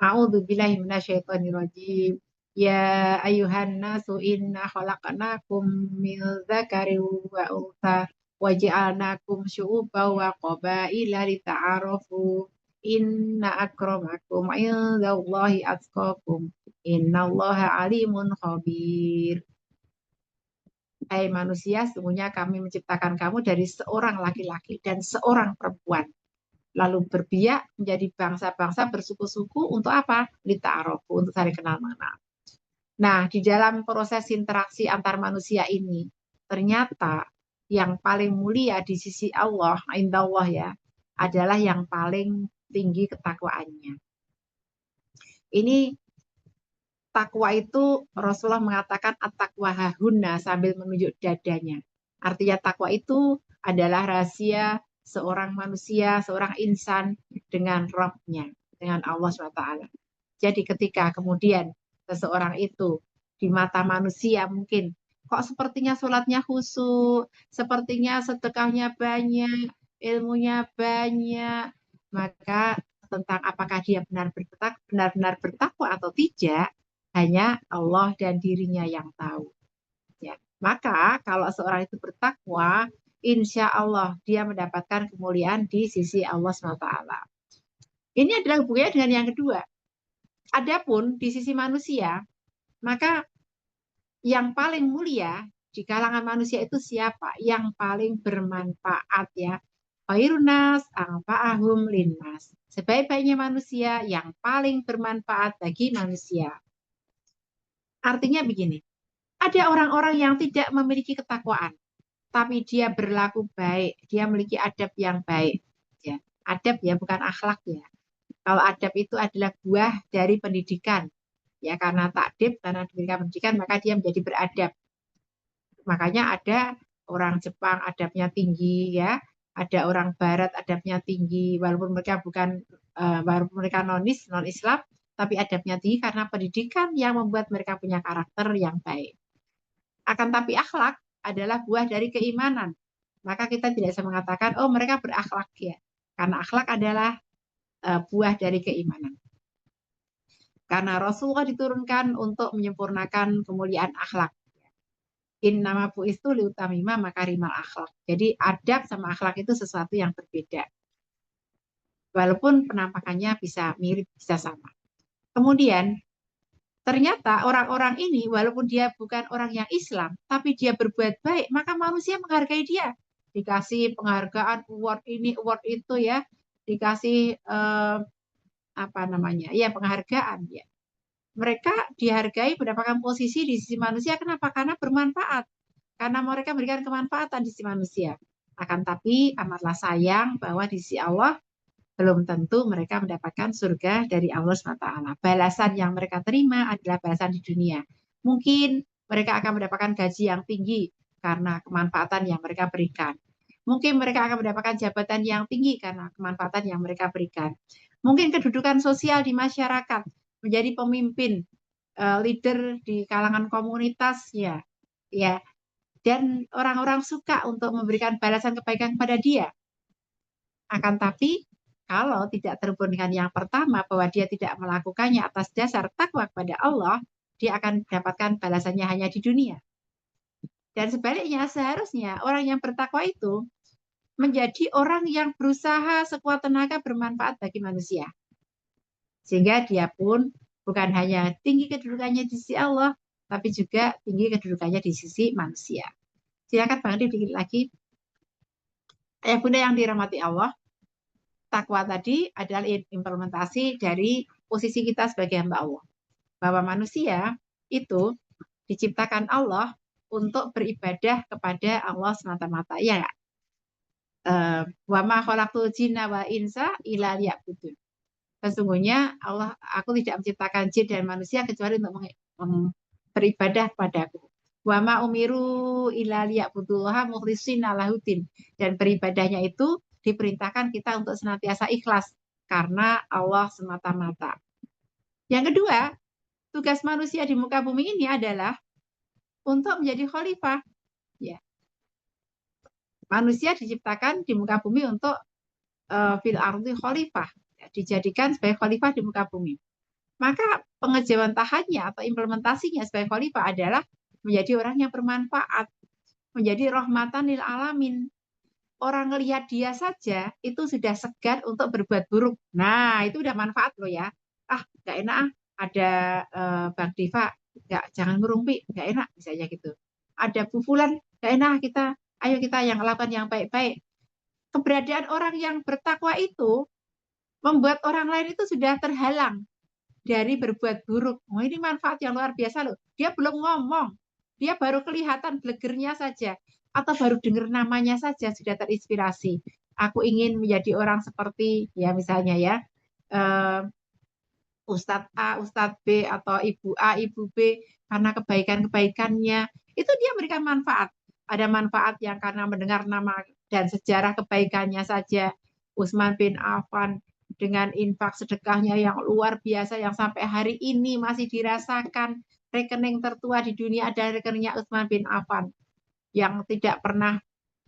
A'udzubillahi minasyaitonirrajim. Ya ayuhan nasu inna khalaqnakum min dzakarin wa untha wa ja'alnakum syu'uban wa qabaila lita'arafu. Inna akramakum indallahi atqakum. Innallaha alimun khabir. Hai manusia, sesungguhnya kami menciptakan kamu dari seorang laki-laki dan seorang perempuan. Lalu berbiak menjadi bangsa-bangsa bersuku-suku untuk apa? Lita'arofu, untuk saling kenal mengenal. Nah, di dalam proses interaksi antar manusia ini, ternyata yang paling mulia di sisi Allah, indallah ya, adalah yang paling tinggi ketakwaannya. Ini takwa itu Rasulullah mengatakan at-taqwa hahunna sambil menunjuk dadanya. Artinya takwa itu adalah rahasia seorang manusia, seorang insan dengan Rabb-nya, dengan Allah SWT. Jadi ketika kemudian seseorang itu di mata manusia mungkin kok sepertinya sholatnya khusyuk, sepertinya sedekahnya banyak, ilmunya banyak, maka tentang apakah dia benar-benar bertakwa atau tidak, hanya Allah dan dirinya yang tahu. Ya. Maka kalau seorang itu bertakwa, insya Allah dia mendapatkan kemuliaan di sisi Allah SWT. Ini adalah hubungannya dengan yang kedua. Adapun di sisi manusia, maka yang paling mulia di kalangan manusia itu siapa? Yang paling bermanfaat ya. Khairun nas anfa'ahum linnas. Sebaik-baiknya manusia yang paling bermanfaat bagi manusia. Artinya begini, ada orang-orang yang tidak memiliki ketakwaan, tapi dia berlaku baik, dia memiliki adab yang baik. Ya, adab ya, bukan akhlak ya. Kalau adab itu adalah buah dari pendidikan. Ya, karena takdib, karena diberikan pendidikan, maka dia menjadi beradab. Makanya ada orang Jepang adabnya tinggi ya, ada orang Barat adabnya tinggi, walaupun mereka walaupun mereka non Islam, tapi adabnya tinggi karena pendidikan yang membuat mereka punya karakter yang baik. Akan tapi akhlak adalah buah dari keimanan. Maka kita tidak bisa mengatakan, oh mereka berakhlak ya. Karena akhlak adalah buah dari keimanan. Karena Rasulullah diturunkan untuk menyempurnakan kemuliaan akhlak. Innama bu'istu liutamima makarimal akhlak. Jadi adab sama akhlak itu sesuatu yang berbeda. Walaupun penampakannya bisa mirip, bisa sama. Kemudian ternyata orang-orang ini walaupun dia bukan orang yang Islam, tapi dia berbuat baik, maka manusia menghargai dia. Dikasih penghargaan, award ini, award itu ya, dikasih apa namanya? Ya, penghargaan ya. Mereka dihargai mendapatkan posisi di sisi manusia. Kenapa? Karena bermanfaat. Karena mereka memberikan kemanfaatan di sisi manusia. Akan tapi amatlah sayang bahwa di sisi Allah belum tentu mereka mendapatkan surga dari Allah SWT. Balasan yang mereka terima adalah balasan di dunia. Mungkin mereka akan mendapatkan gaji yang tinggi karena kemanfaatan yang mereka berikan. Mungkin mereka akan mendapatkan jabatan yang tinggi karena kemanfaatan yang mereka berikan. Mungkin kedudukan sosial di masyarakat, menjadi pemimpin, leader di kalangan komunitas ya, dan orang-orang suka untuk memberikan balasan kebaikan kepada dia. Akan tapi kalau tidak terhubung dengan yang pertama bahwa dia tidak melakukannya atas dasar takwa kepada Allah, dia akan mendapatkan balasannya hanya di dunia. Dan sebaliknya seharusnya orang yang bertakwa itu menjadi orang yang berusaha sekuat tenaga bermanfaat bagi manusia. Sehingga dia pun bukan hanya tinggi kedudukannya di sisi Allah, tapi juga tinggi kedudukannya di sisi manusia. Silakan Bang Adi dikit lagi. Ayah bunda yang dirahmati Allah, takwa tadi adalah implementasi dari posisi kita sebagai hamba Allah. Bahwa manusia itu diciptakan Allah untuk beribadah kepada Allah semata-mata. Ya, wa ma khalaqtul jinna wal insa illa liya'budun. Sesungguhnya aku tidak menciptakan jin dan manusia kecuali untuk beribadah kepadaku. Wa ma umiru illa liya'budullaha mukhlishina lahuddin. Dan beribadahnya itu diperintahkan kita untuk senantiasa ikhlas karena Allah semata-mata. Yang kedua, tugas manusia di muka bumi ini adalah untuk menjadi khalifah. Ya. Manusia diciptakan di muka bumi untuk fil ardi khalifah, ya, dijadikan sebagai khalifah di muka bumi. Maka pengejawantahannya atau implementasinya sebagai khalifah adalah menjadi orang yang bermanfaat, menjadi rahmatan lil alamin. Orang ngelihat dia saja itu sudah segan untuk berbuat buruk. Nah, itu udah manfaat loh ya. Ah, nggak enak ada Bang Diva, jangan ngerumpi, nggak enak misalnya gitu. Ada Bu Fulan, nggak enak ayo kita yang lakukan yang baik-baik. Keberadaan orang yang bertakwa itu membuat orang lain itu sudah terhalang dari berbuat buruk. Oh, ini manfaat yang luar biasa loh. Dia belum ngomong, dia baru kelihatan blegernya saja atau baru dengar namanya saja sudah terinspirasi. Aku ingin menjadi orang seperti ya misalnya ya Ustadz A, Ustadz B atau Ibu A, Ibu B karena kebaikan-kebaikannya itu dia memberikan manfaat. Ada manfaat yang karena mendengar nama Dan sejarah kebaikannya saja, Utsman bin Affan dengan infak sedekahnya yang luar biasa, yang sampai hari ini masih dirasakan. Rekening tertua di dunia adalah rekeningnya Utsman bin Affan, yang tidak pernah,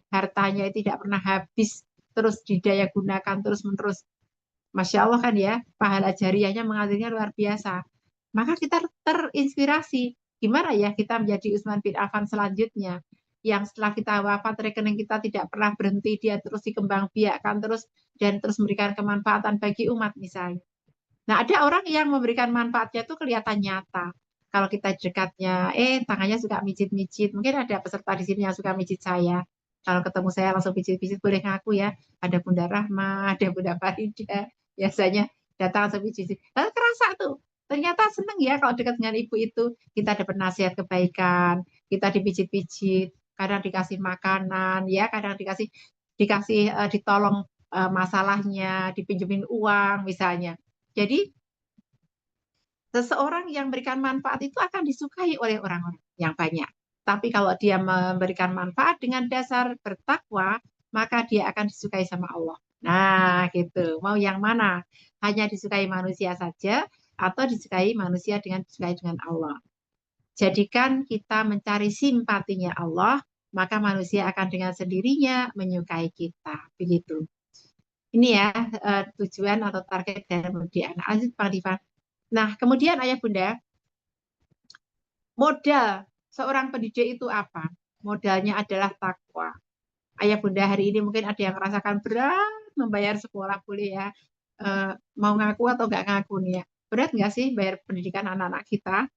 hartanya tidak pernah habis, terus didaya gunakan terus menerus. Masya Allah kan ya, pahala jariahnya mengalirnya luar biasa. Maka kita terinspirasi, gimana ya kita menjadi Utsman bin Affan selanjutnya, yang setelah kita wafat rekening kita tidak pernah berhenti, dia terus dikembangbiakkan terus, dan terus memberikan kemanfaatan bagi umat misalnya. Nah, ada orang yang memberikan manfaatnya itu kelihatan nyata. Kalau kita dekatnya, tangannya suka mijit-mijit. Mungkin ada peserta di sini yang suka mijit saya. Kalau ketemu saya langsung pijit-pijit, boleh ngaku ya. Ada Bunda Rahma, ada Bunda Farida. Biasanya datang langsung pijit. Lalu kerasa tuh, ternyata seneng ya kalau dekat dengan ibu itu. Kita dapat nasihat kebaikan, kita dipijit-pijit, kadang dikasih makanan, ya, kadang dikasih dikasih ditolong masalahnya, dipinjemin uang misalnya. Jadi seseorang yang memberikan manfaat itu akan disukai oleh orang-orang yang banyak. Tapi kalau dia memberikan manfaat dengan dasar bertakwa, maka dia akan disukai sama Allah. Nah, gitu. Mau yang mana? Hanya disukai manusia saja atau disukai manusia dengan disukai dengan Allah. Jadikan kita mencari simpatinya Allah, maka manusia akan dengan sendirinya menyukai kita. Begitu. Ini ya tujuan atau target dari mendidik anak. Lanjut, Pak Diva. Nah, kemudian ayah bunda, modal seorang pendidik itu apa? Modalnya adalah takwa. Ayah bunda, hari ini mungkin ada yang merasakan berat membayar sekolah, boleh ya. Mau ngaku atau nggak ngaku nih ya. Berat nggak sih bayar pendidikan anak-anak kita?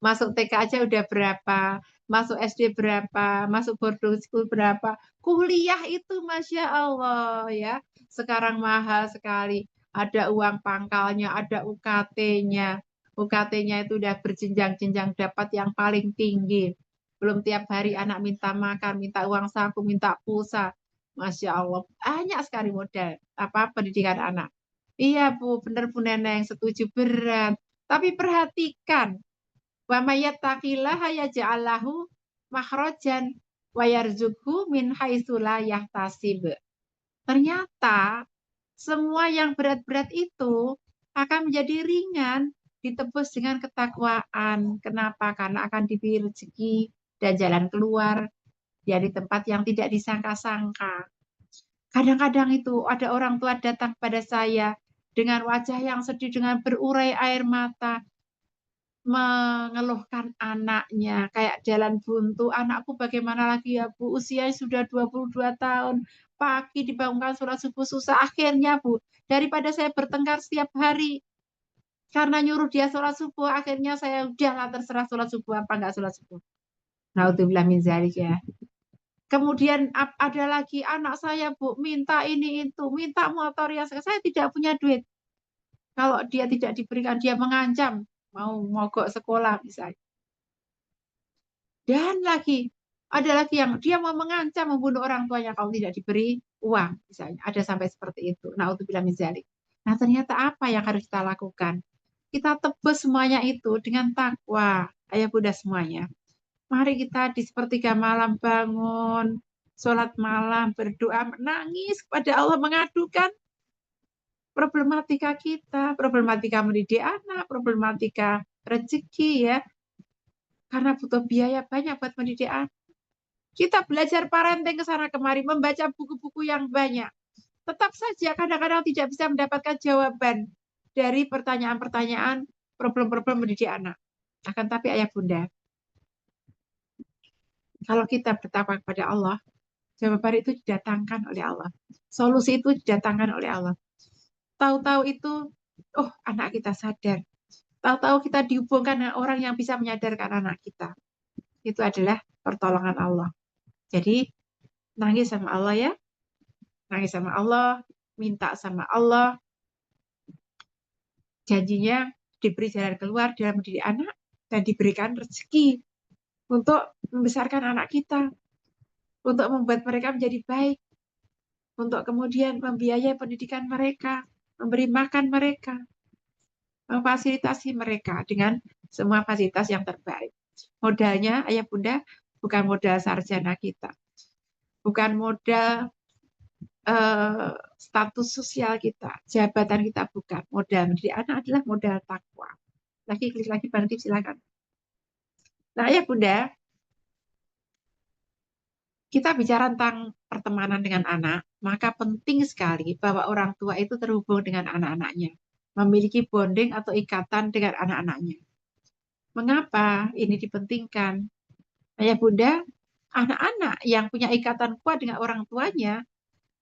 Masuk TK aja udah berapa, masuk SD berapa, masuk boarding school berapa, kuliah itu Masya Allah ya, sekarang mahal sekali, ada uang pangkalnya, ada UKT-nya, UKT-nya itu udah berjenjang-jenjang dapat yang paling tinggi, belum tiap hari anak minta makan, minta uang saku, minta pulsa, Masya Allah, banyak sekali modal apa pendidikan anak. Iya Bu, benar Bu Neneng, setuju berat. Tapi perhatikan, wa mayattaqillaha yaj'al lahu makhrajan wa yarzuqhu min haitsu la yahtasib. Ternyata semua yang berat-berat itu akan menjadi ringan ditebus dengan ketakwaan. Kenapa? Karena akan diberi rezeki dan jalan keluar dari tempat yang tidak disangka-sangka. Kadang-kadang itu ada orang tua datang pada saya dengan wajah yang sedih, dengan berurai air mata, mengeluhkan anaknya, kayak jalan buntu, anakku bagaimana lagi ya Bu, usia sudah 22 tahun, pagi dibangunkan sholat subuh susah, akhirnya Bu, daripada saya bertengkar setiap hari, karena nyuruh dia sholat subuh, akhirnya saya udahlah terserah sholat subuh apa enggak sholat subuh. Naudzubillah min dzalik ya. Kemudian ada lagi anak saya Bu, minta ini itu, minta motor ya, saya tidak punya duit. Kalau dia tidak diberikan, dia mengancam mau mogok sekolah misalnya. Dan lagi, ada lagi yang dia mau mengancam membunuh orang tuanya kalau tidak diberi uang, misalnya. Ada sampai seperti itu. Naudzubillah min dzalik. Nah, ternyata apa yang harus kita lakukan? Kita tebus semuanya itu dengan takwa. Ayah bunda semuanya. Mari kita di sepertiga malam bangun, sholat malam, berdoa, menangis kepada Allah, mengadukan problematika kita, problematika mendidik anak, problematika rezeki ya, karena butuh biaya banyak buat mendidik anak. Kita belajar parenting ke sana kemari, membaca buku-buku yang banyak. Tetap saja kadang-kadang tidak bisa mendapatkan jawaban dari pertanyaan-pertanyaan problem-problem mendidik anak. Akan tapi ayah bunda, kalau kita bertakwa kepada Allah, jawaban itu didatangkan oleh Allah. Solusi itu didatangkan oleh Allah. Tahu-tahu itu, oh anak kita sadar. Tahu-tahu kita dihubungkan dengan orang yang bisa menyadarkan anak kita. Itu adalah pertolongan Allah. Jadi nangis sama Allah ya, nangis sama Allah, minta sama Allah, janjinya diberi jalan keluar dalam mendidik anak dan diberikan rezeki untuk membesarkan anak kita, untuk membuat mereka menjadi baik, untuk kemudian membiayai pendidikan mereka, memberi makan mereka, memfasilitasi mereka dengan semua fasilitas yang terbaik. Modalnya ayah bunda bukan modal sarjana kita, bukan modal status sosial kita, jabatan kita, bukan. Modal mendidik anak adalah modal takwa. Lagi klik lagi Bang Tip, silakan. Nah ya Bunda, kita bicara tentang pertemanan dengan anak, maka penting sekali bahwa orang tua itu terhubung dengan anak-anaknya, memiliki bonding atau ikatan dengan anak-anaknya. Mengapa ini dipentingkan? Ayah Bunda, anak-anak yang punya ikatan kuat dengan orang tuanya,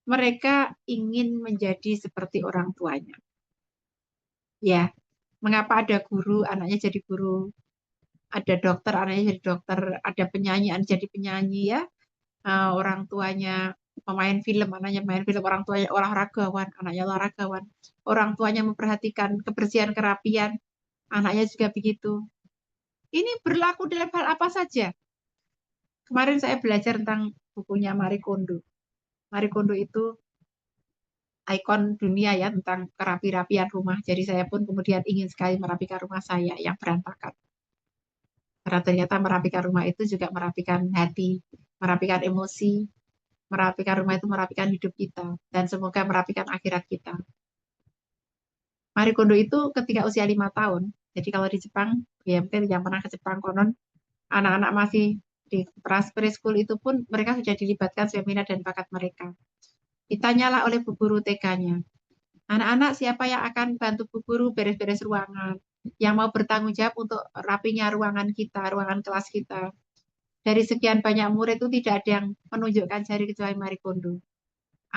mereka ingin menjadi seperti orang tuanya. Ya, mengapa ada guru, anaknya jadi guru, ada dokter, anaknya jadi dokter, ada penyanyi, anaknya jadi penyanyi ya. Orang tuanya pemain film, anaknya main film, orang tuanya olahragawan, anaknya olahragawan. Orang tuanya memperhatikan kebersihan, kerapian, anaknya juga begitu. Ini berlaku dalam hal apa saja. Kemarin saya belajar tentang bukunya Marie Kondo. Marie Kondo itu ikon dunia ya tentang kerapi-rapian rumah. Jadi saya pun kemudian ingin sekali merapikan rumah saya yang berantakan. Karena ternyata merapikan rumah itu juga merapikan hati, merapikan emosi, merapikan rumah itu merapikan hidup kita. Dan semoga merapikan akhirat kita. Marie Kondo itu ketika usia 5 tahun, jadi kalau di Jepang, ya mungkin yang pernah ke Jepang konon, anak-anak masih di preschool itu pun mereka sudah dilibatkan seminar dan bakat mereka. Ditanyalah oleh bu guru TK-nya, anak-anak siapa yang akan bantu bu guru beres-beres ruangan, yang mau bertanggung jawab untuk rapinya ruangan kita, ruangan kelas kita. Dari sekian banyak murid itu tidak ada yang menunjukkan jari kecuali Marie Kondo.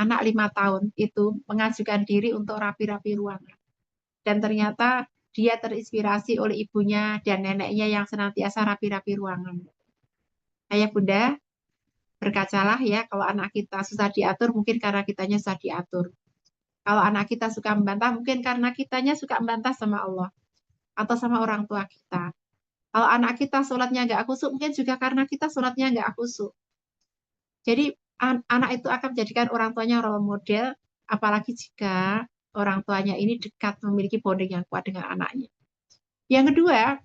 Anak 5 tahun itu mengajukan diri untuk rapi-rapi ruangan. Dan ternyata dia terinspirasi oleh ibunya dan neneknya yang senantiasa rapi-rapi ruangan. Ayah Bunda, berkacalah ya, kalau anak kita susah diatur, mungkin karena kitanya susah diatur. Kalau anak kita suka membantah, mungkin karena kitanya suka membantah sama Allah atau sama orang tua kita. Kalau anak kita sholatnya nggak khusyuk, mungkin juga karena kita sholatnya nggak khusyuk. Jadi anak itu akan menjadikan orang tuanya role model, apalagi jika orang tuanya ini dekat, memiliki bonding yang kuat dengan anaknya. Yang kedua,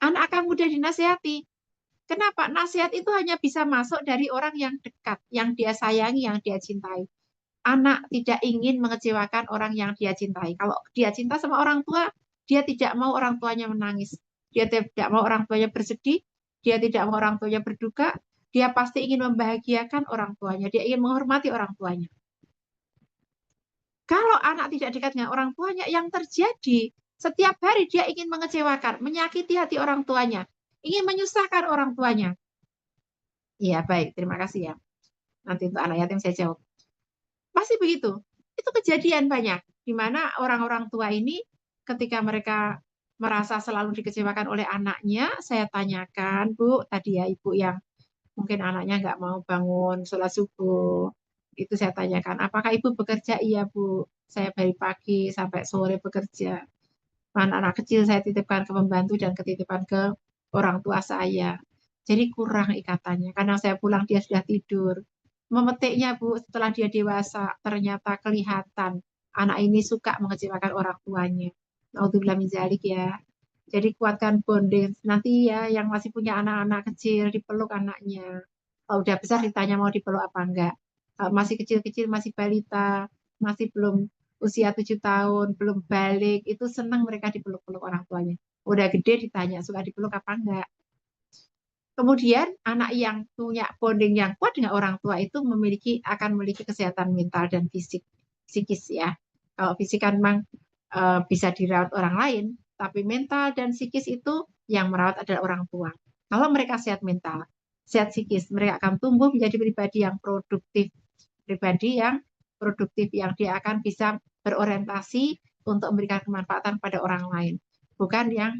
anak akan mudah dinasihati. Kenapa? Nasihat itu hanya bisa masuk dari orang yang dekat, yang dia sayangi, yang dia cintai. Anak tidak ingin mengecewakan orang yang dia cintai. Kalau dia cinta sama orang tua, dia tidak mau orang tuanya menangis. Dia tidak mau orang tuanya bersedih, dia tidak mau orang tuanya berduka, dia pasti ingin membahagiakan orang tuanya, dia ingin menghormati orang tuanya. Kalau anak tidak dekat dengan orang tuanya, yang terjadi setiap hari dia ingin mengecewakan, menyakiti hati orang tuanya, ingin menyusahkan orang tuanya. Iya, baik. Terima kasih ya. Nanti untuk anak yatim saya jawab. Pasti begitu. Itu kejadian banyak. Di mana orang-orang tua ini ketika mereka merasa selalu dikecewakan oleh anaknya, saya tanyakan, Bu, tadi ya Ibu yang mungkin anaknya nggak mau bangun sholat subuh. Itu saya tanyakan, apakah Ibu bekerja? Iya, Bu. Saya dari pagi sampai sore bekerja. Anak-anak kecil saya titipkan ke pembantu dan ketitipan ke orang tua saya. Jadi kurang ikatannya. Karena saya pulang dia sudah tidur. Memetiknya Bu, setelah dia dewasa, ternyata kelihatan anak ini suka mengecewakan orang tuanya. Naudzubillah min dzalik ya. Jadi kuatkan bonding. Nanti ya yang masih punya anak-anak kecil dipeluk anaknya. Kalau udah besar ditanya mau dipeluk apa enggak. Kalau masih kecil-kecil, masih balita, masih belum usia 7 tahun, belum balik, itu senang mereka dipeluk-peluk orang tuanya. Udah gede ditanya suka dipeluk apa enggak. Kemudian anak yang punya bonding yang kuat dengan orang tua itu akan memiliki kesehatan mental dan fisik, psikis ya. Kalau fisik kan memang bisa dirawat orang lain, tapi mental dan psikis itu yang merawat adalah orang tua. Kalau mereka sehat mental, sehat psikis, mereka akan tumbuh menjadi pribadi yang produktif, yang dia akan bisa berorientasi untuk memberikan kemanfaatan pada orang lain, bukan yang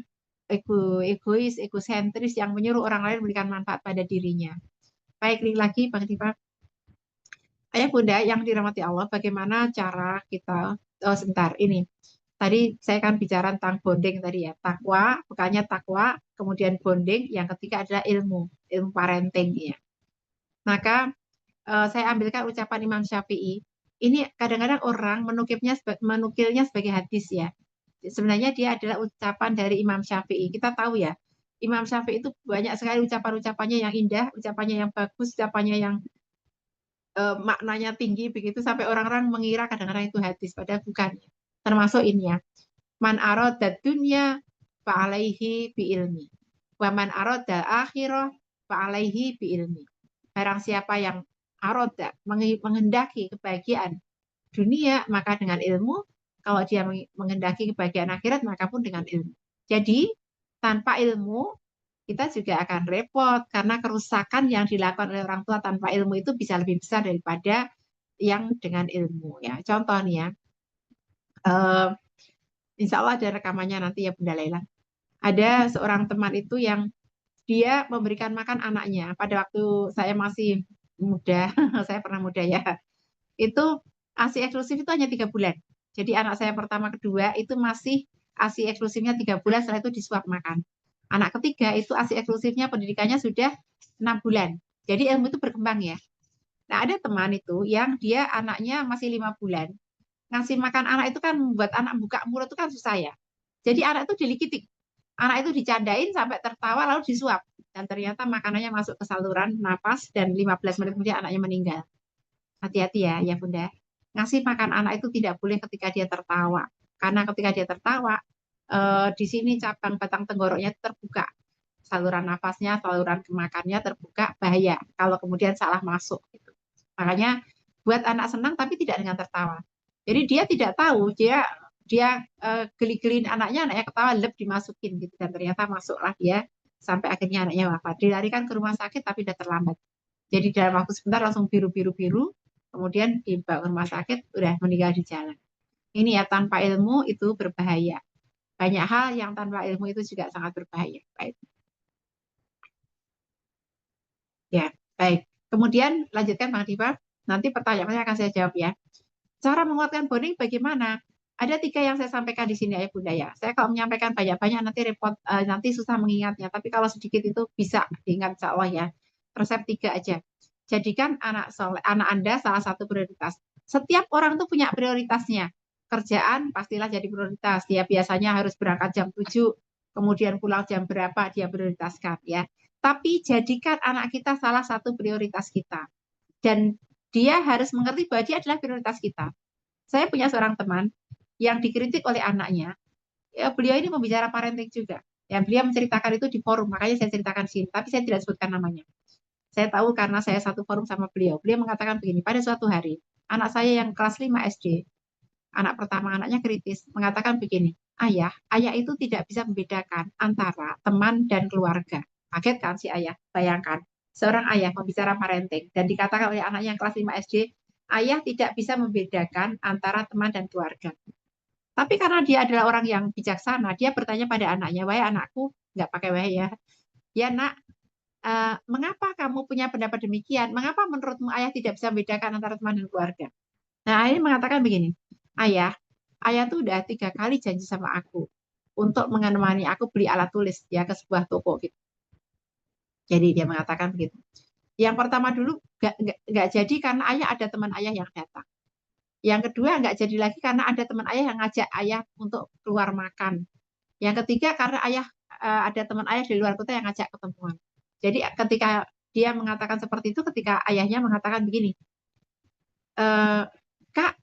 egois, egosentris yang menyuruh orang lain memberikan manfaat pada dirinya. Baik, lagi Bang Tifa. Ayah Bunda yang dirahmati Allah, bagaimana cara kita, sebentar, ini. Tadi saya kan bicara tentang bonding tadi ya, takwa, bukannya takwa, kemudian bonding, yang ketiga adalah ilmu parenting ya. Maka saya ambilkan ucapan Imam Syafi'i. Ini kadang-kadang orang menukilnya sebagai hadis ya. Sebenarnya dia adalah ucapan dari Imam Syafi'i. Kita tahu ya, Imam Syafi'i itu banyak sekali ucapan-ucapannya yang indah, ucapannya yang bagus, ucapannya yang maknanya tinggi begitu sampai orang-orang mengira kadang-kadang itu hadis, padahal bukan. Termasuk ini ya, man aradad dunya fa'alaihi biilmi, wa man aradal akhirah fa'alaihi biilmi. Barang siapa yang aroda menghendaki kebahagiaan dunia maka dengan ilmu, kalau dia menghendaki kebahagiaan akhirat maka pun dengan ilmu. Jadi tanpa ilmu kita juga akan repot karena kerusakan yang dilakukan oleh orang tua tanpa ilmu itu bisa lebih besar daripada yang dengan ilmu ya. Contoh nih ya, insya Allah ada rekamannya nanti ya Bunda Laila. Ada seorang teman itu yang dia memberikan makan anaknya pada waktu saya masih muda, saya pernah muda ya. Itu ASI eksklusif itu hanya 3 bulan. Jadi anak saya pertama kedua itu masih ASI eksklusifnya 3 bulan, setelah itu disuap makan. Anak ketiga itu ASI eksklusifnya pendidikannya sudah 6 bulan. Jadi ilmu itu berkembang ya. Nah ada teman itu yang dia anaknya masih 5 bulan. Ngasih makan anak itu kan membuat anak buka mulut itu kan susah ya. Jadi anak itu dilikitik. Anak itu dicandain sampai tertawa lalu disuap. Dan ternyata makanannya masuk ke saluran napas dan 15 menit kemudian anaknya meninggal. Hati-hati ya Bunda. Ngasih makan anak itu tidak boleh ketika dia tertawa. Karena ketika dia tertawa, di sini cabang batang tenggoroknya terbuka. Saluran nafasnya, saluran kemakannya terbuka, bahaya. Kalau kemudian salah masuk. Gitu. Makanya buat anak senang tapi tidak dengan tertawa. Jadi dia tidak tahu, dia geli-gelin anaknya ketawa, lep dimasukin gitu. Dan ternyata masuklah dia sampai akhirnya anaknya wafat. Dilarikan ke rumah sakit tapi sudah terlambat. Jadi dalam waktu sebentar langsung biru-biru-biru, kemudian dibawa ke rumah sakit, udah meninggal di jalan. Ini ya tanpa ilmu itu berbahaya. Banyak hal yang tanpa ilmu itu juga sangat berbahaya. Baik. Ya, baik. Kemudian lanjutkan Bang Diva. Nanti pertanyaannya akan saya jawab ya. Cara menguatkan bonding bagaimana? Ada 3 yang saya sampaikan di sini ya Bunda ya. Saya kalau menyampaikan banyak-banyak nanti repot, nanti susah mengingatnya. Tapi kalau sedikit itu bisa diingat insya Allah ya. Resep 3 aja. Jadikan anak Anda salah satu prioritas. Setiap orang tuh punya prioritasnya. Kerjaan pastilah jadi prioritas. Dia biasanya harus berangkat jam 7, kemudian pulang jam berapa dia prioritaskan ya. Tapi jadikan anak kita salah satu prioritas kita. Dan dia harus mengerti bahwa dia adalah prioritas kita. Saya punya seorang teman yang dikritik oleh anaknya. Ya, beliau ini pembicara parenting juga. Ya, beliau menceritakan itu di forum, makanya saya ceritakan sini. Tapi saya tidak sebutkan namanya. Saya tahu karena saya satu forum sama beliau. Beliau mengatakan begini, pada suatu hari, anak saya yang kelas 5 SD, anak pertama anaknya kritis, mengatakan begini, ayah itu tidak bisa membedakan antara teman dan keluarga. Kaget kan si ayah? Bayangkan, seorang ayah pembicara parenting, dan dikatakan oleh anak yang kelas 5 SD, ayah tidak bisa membedakan antara teman dan keluarga. Tapi karena dia adalah orang yang bijaksana, dia bertanya pada anaknya, wahai anakku, nggak pakai wahai ya nak, mengapa kamu punya pendapat demikian? Mengapa menurutmu ayah tidak bisa membedakan antara teman dan keluarga? Nah, ini mengatakan begini, ayah tuh udah 3 kali janji sama aku untuk menemani aku beli alat tulis ya ke sebuah toko gitu. Jadi dia mengatakan begitu. Yang pertama dulu nggak jadi karena ayah ada teman ayah yang datang. Yang kedua nggak jadi lagi karena ada teman ayah yang ngajak ayah untuk keluar makan. Yang ketiga karena ayah ada teman ayah di luar kota yang ngajak ketemuan. Jadi ketika dia mengatakan seperti itu, ketika ayahnya mengatakan begini, Kak,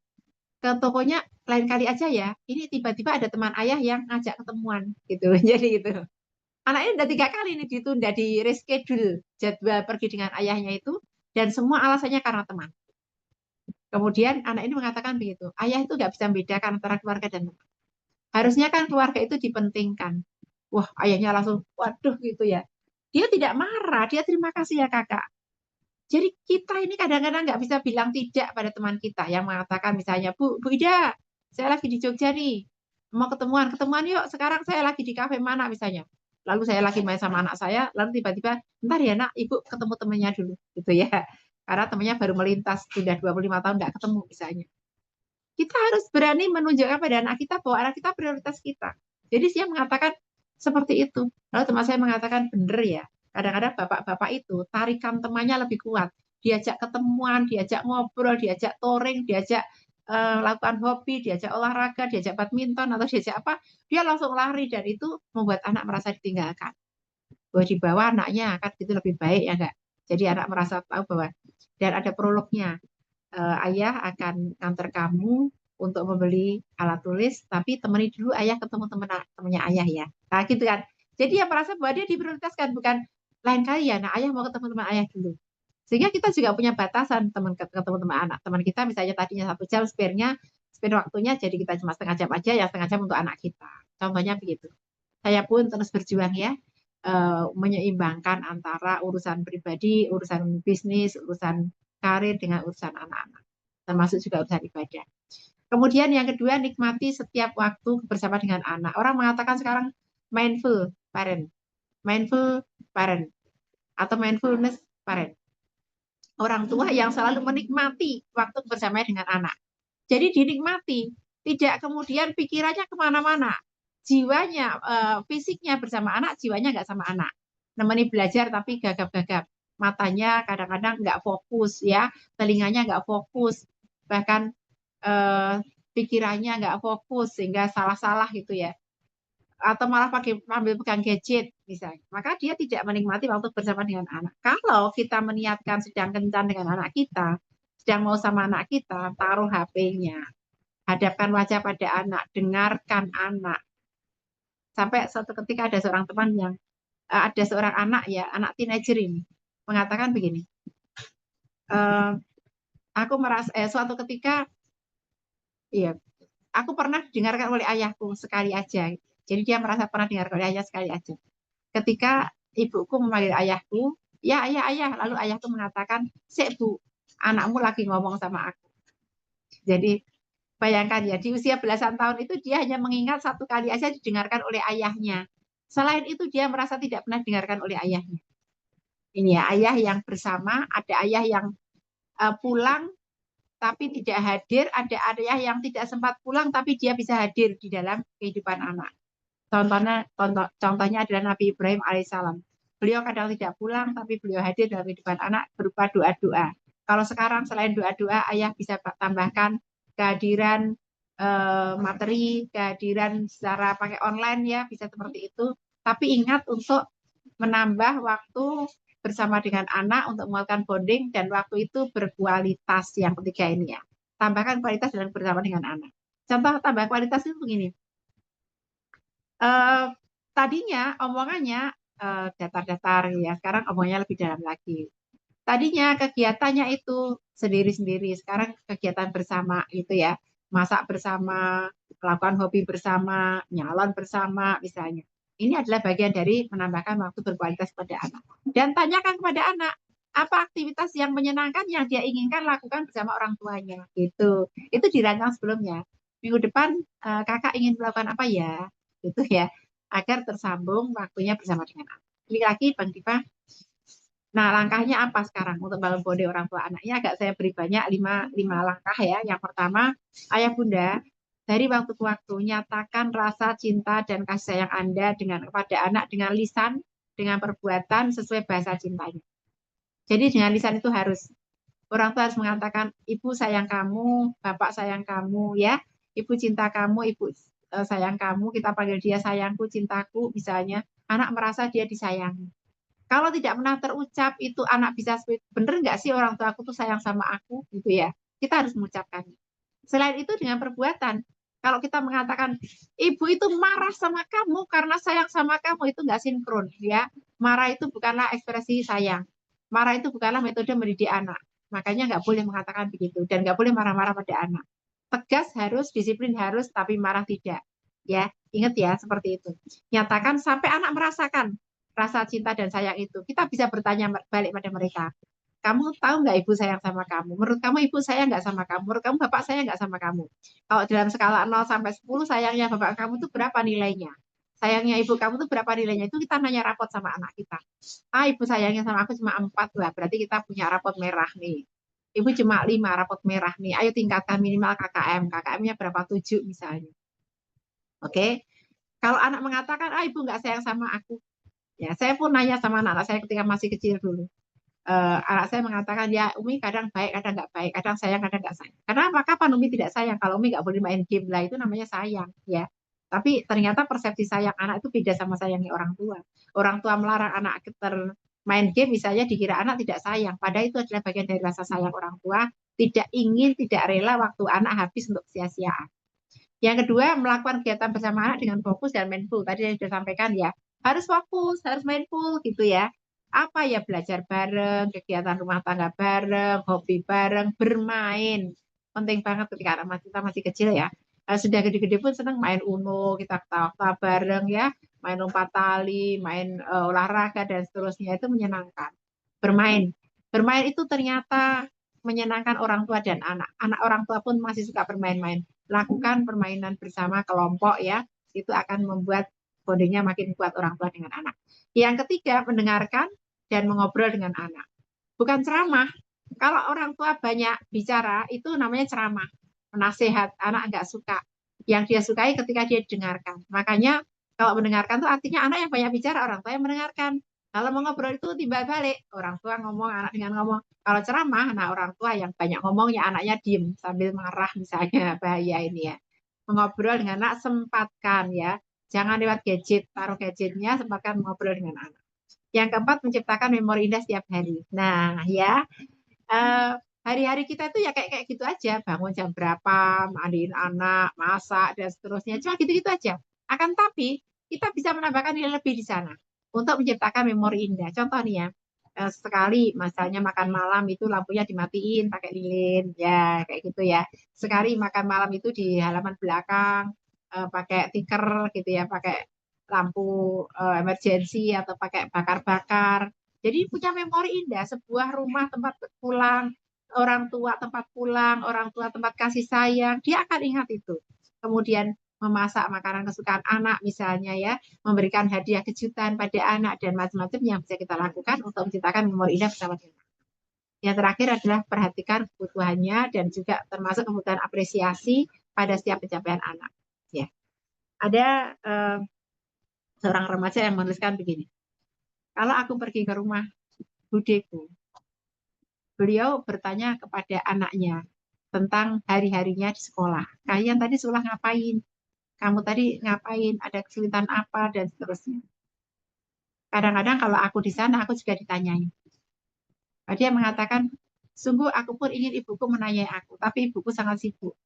ke tokonya lain kali aja ya. Ini tiba-tiba ada teman ayah yang ngajak ketemuan gitu. Jadi gitu. Anaknya udah 3 kali ini ditunda, di reschedule jadwal pergi dengan ayahnya itu, dan semua alasannya karena teman. Kemudian anak ini mengatakan begitu, ayah itu nggak bisa membedakan antara keluarga dan teman. Harusnya kan keluarga itu dipentingkan. Wah, ayahnya langsung, waduh gitu ya. Dia tidak marah, dia terima kasih ya kakak. Jadi kita ini kadang-kadang nggak bisa bilang tidak pada teman kita yang mengatakan misalnya, Bu Ida, saya lagi di Jogja nih, mau ketemuan yuk, sekarang saya lagi di kafe mana misalnya. Lalu saya lagi main sama anak saya, lalu tiba-tiba, ntar ya nak, ibu ketemu temennya dulu, gitu ya. Karena temennya baru melintas, sudah 25 tahun nggak ketemu misalnya. Kita harus berani menunjukkan pada anak kita bahwa anak kita prioritas kita. Jadi dia mengatakan seperti itu. Lalu teman saya mengatakan, bener ya, kadang-kadang bapak-bapak itu tarikan temannya lebih kuat. Diajak ketemuan, diajak ngobrol, diajak touring, diajak lakukan hobi, diajak olahraga, diajak badminton, atau diajak apa, dia langsung lari, dan itu membuat anak merasa ditinggalkan. Bahwa di bawah anaknya akan gitu lebih baik ya enggak. Jadi anak merasa tahu bahwa Dan ada prolognya. Ayah akan nganter kamu untuk membeli alat tulis, tapi temani dulu ayah ketemu temennya ayah ya. Nah gitu kan. Jadi dia merasa bahwa dia diprioritaskan, bukan lain kali ya. Nah ayah mau ketemu teman ayah dulu. Sehingga kita juga punya batasan ketemu teman anak. Teman kita misalnya tadinya 1 jam spare waktunya jadi kita cuma setengah jam aja, ya setengah jam untuk anak kita. Contohnya begitu. Saya pun terus berjuang ya, menyeimbangkan antara urusan pribadi, urusan bisnis, urusan karir dengan urusan anak-anak, termasuk juga urusan ibadah. Kemudian yang kedua, nikmati setiap waktu bersama dengan anak. Orang mengatakan sekarang mindful parent, mindful parent, atau mindfulness parent. Orang tua yang selalu menikmati waktu bersama dengan anak. Jadi dinikmati, tidak kemudian pikirannya kemana-mana. Jiwanya, fisiknya bersama anak, jiwanya nggak sama anak. Nemeni belajar tapi gagap-gagap. Matanya kadang-kadang nggak fokus ya, telinganya nggak fokus, bahkan pikirannya nggak fokus sehingga salah-salah gitu ya. Atau malah pakai ambil pegang gadget misalnya, maka dia tidak menikmati waktu bersama dengan anak. Kalau kita meniatkan sedang kencan dengan anak kita, sedang mau sama anak kita, taruh HP-nya, hadapkan wajah pada anak, dengarkan anak. Sampai suatu ketika ada seorang teman yang ada seorang anak ya, anak teenager ini mengatakan begini, aku merasa suatu ketika, iya, aku pernah didengarkan oleh ayahku sekali aja. Jadi dia merasa pernah dengar oleh ayah sekali aja. Ketika ibuku memanggil ayahku, ya ayah, ayah. Lalu ayahku mengatakan, Sek Bu, anakmu lagi ngomong sama aku. Jadi bayangkan ya, di usia belasan tahun itu dia hanya mengingat satu kali aja didengarkan oleh ayahnya. Selain itu dia merasa tidak pernah didengarkan oleh ayahnya. Ini ya, ayah yang bersama, ada ayah yang pulang tapi tidak hadir, ada ayah yang tidak sempat pulang tapi dia bisa hadir di dalam kehidupan anak. Contohnya adalah Nabi Ibrahim alaihissalam. Beliau kadang tidak pulang, tapi beliau hadir dalam kehidupan anak berupa doa-doa. Kalau sekarang selain doa-doa, ayah bisa tambahkan kehadiran materi, kehadiran secara pakai online ya, bisa seperti itu. Tapi ingat untuk menambah waktu bersama dengan anak untuk melakukan bonding, dan waktu itu berkualitas. Yang ketiga ini ya, tambahkan kualitas dalam bersama dengan anak. Contoh tambah kualitas itu begini. Tadinya omongannya datar-datar ya, sekarang omongannya lebih dalam lagi. Tadinya kegiatannya itu sendiri-sendiri, sekarang kegiatan bersama gitu ya, masak bersama, melakukan hobi bersama, nyalon bersama misalnya. Ini adalah bagian dari menambahkan waktu berkualitas pada anak. Dan tanyakan kepada anak, apa aktivitas yang menyenangkan yang dia inginkan lakukan bersama orang tuanya gitu. Itu dirancang sebelumnya. Minggu depan kakak ingin melakukan apa ya? Gitu ya, agar tersambung waktunya bersama dengan anak. Ini lagi Bang Diva. Nah, langkahnya apa sekarang untuk bangun bonding orang tua anak? Ini agak saya beri banyak, lima langkah ya. Yang pertama, ayah bunda, dari waktu ke waktu nyatakan rasa cinta dan kasih sayang Anda kepada anak dengan lisan, dengan perbuatan sesuai bahasa cintanya. Jadi dengan lisan itu harus, orang tua harus mengatakan, ibu sayang kamu, bapak sayang kamu ya, ibu cinta kamu, ibu sayang kamu, kita panggil dia sayangku, cintaku misalnya. Anak merasa dia disayangi. Kalau tidak pernah terucap itu, anak bisa bener nggak sih orang tua aku tuh sayang sama aku gitu ya. Kita harus mengucapkannya. Selain itu dengan perbuatan. Kalau kita mengatakan ibu itu marah sama kamu karena sayang sama kamu, itu nggak sinkron ya. Marah itu bukanlah ekspresi sayang. Marah itu bukanlah metode mendidik anak. Makanya nggak boleh mengatakan begitu dan nggak boleh marah-marah pada anak. Tegas harus, disiplin harus, tapi marah tidak. Ya, ingat ya seperti itu. Nyatakan sampai anak merasakan rasa cinta dan sayang itu. Kita bisa bertanya balik pada mereka. Kamu tahu nggak ibu sayang sama kamu? Menurut kamu ibu sayang nggak sama kamu? Menurut kamu bapak sayang nggak sama kamu? Kalau dalam skala 0 sampai 10, sayangnya bapak kamu itu berapa nilainya? Sayangnya ibu kamu itu berapa nilainya? Itu kita nanya rapot sama anak kita. Ah, ibu sayangnya sama aku cuma 4 lah. Berarti kita punya rapot merah nih. Ibu cuma 5 rapot merah nih. Ayo tingkatkan minimal KKM. KKM-nya berapa? 7 misalnya. Oke. Kalau anak mengatakan, ah ibu nggak sayang sama aku. Ya, saya pun nanya sama anak saya ketika masih kecil dulu. Anak saya mengatakan, ya Umi kadang baik, kadang nggak baik, kadang sayang, kadang nggak sayang. Karena apa? Kapan Umi tidak sayang? Kalau Umi nggak boleh main game lah, itu namanya sayang, ya. Tapi ternyata persepsi sayang anak itu beda sama sayangnya orang tua. Orang tua melarang anak Main game misalnya dikira anak tidak sayang, padahal itu adalah bagian dari rasa sayang orang tua, tidak ingin, tidak rela waktu anak habis untuk sia-siaan. Yang kedua, melakukan kegiatan bersama anak dengan fokus dan mindful. Tadi saya sudah sampaikan ya, harus fokus, harus mindful gitu ya. Apa ya, belajar bareng, kegiatan rumah tangga bareng, hobi bareng, bermain. Penting banget ketika anak kita masih kecil ya. Sudah gede-gede pun senang main Uno, kita ketawa bareng ya, main lompat tali, main olahraga dan seterusnya, itu menyenangkan. Bermain. Bermain itu ternyata menyenangkan orang tua dan anak. Anak orang tua pun masih suka bermain-main. Lakukan permainan bersama kelompok ya, itu akan membuat bondingnya makin kuat orang tua dengan anak. Yang ketiga, mendengarkan dan mengobrol dengan anak. Bukan ceramah. Kalau orang tua banyak bicara, itu namanya ceramah. Menasihat, anak nggak suka. Yang dia sukai ketika dia dengarkan. Makanya kalau mendengarkan itu artinya anak yang banyak bicara, orang tua yang mendengarkan. Kalau mau ngobrol itu timbal balik, orang tua ngomong, anak dengan ngomong. Kalau ceramah, nah orang tua yang banyak ngomongnya, anaknya diem sambil marah misalnya, bahaya ini ya. Mengobrol dengan anak, sempatkan ya. Jangan lewat gadget, taruh gadgetnya, sempatkan mengobrol dengan anak. Yang keempat, menciptakan memori indah setiap hari. Nah ya, eh, hari-hari kita itu ya kayak kayak gitu aja, bangun jam berapa, mandiin anak, masak dan seterusnya, cuma gitu-gitu aja. Akan tapi kita bisa menambahkan nilai lebih di sana untuk menciptakan memori indah. Contoh nih ya, sekali misalnya makan malam itu lampunya dimatiin pakai lilin, ya kayak gitu ya. Sekali makan malam itu di halaman belakang pakai tikar gitu ya, pakai lampu emergency atau pakai bakar-bakar. Jadi punya memori indah, sebuah rumah tempat pulang, orang tua tempat kasih sayang, dia akan ingat itu. Kemudian memasak makanan kesukaan anak misalnya ya, memberikan hadiah kejutan pada anak dan macam-macam yang bisa kita lakukan untuk menciptakan memori indah bersama dengan anak. Yang terakhir adalah perhatikan kebutuhannya dan juga termasuk kebutuhan apresiasi pada setiap pencapaian anak. Ya, ada seorang remaja yang menuliskan begini, kalau aku pergi ke rumah budeku, beliau bertanya kepada anaknya tentang hari-harinya di sekolah. Kalian tadi sekolah ngapain? Kamu tadi ngapain? Ada kesulitan apa? Dan seterusnya. Kadang-kadang kalau aku di sana, aku juga ditanyain. Dia mengatakan, sungguh aku pun ingin ibuku menanyai aku, tapi ibuku sangat sibuk.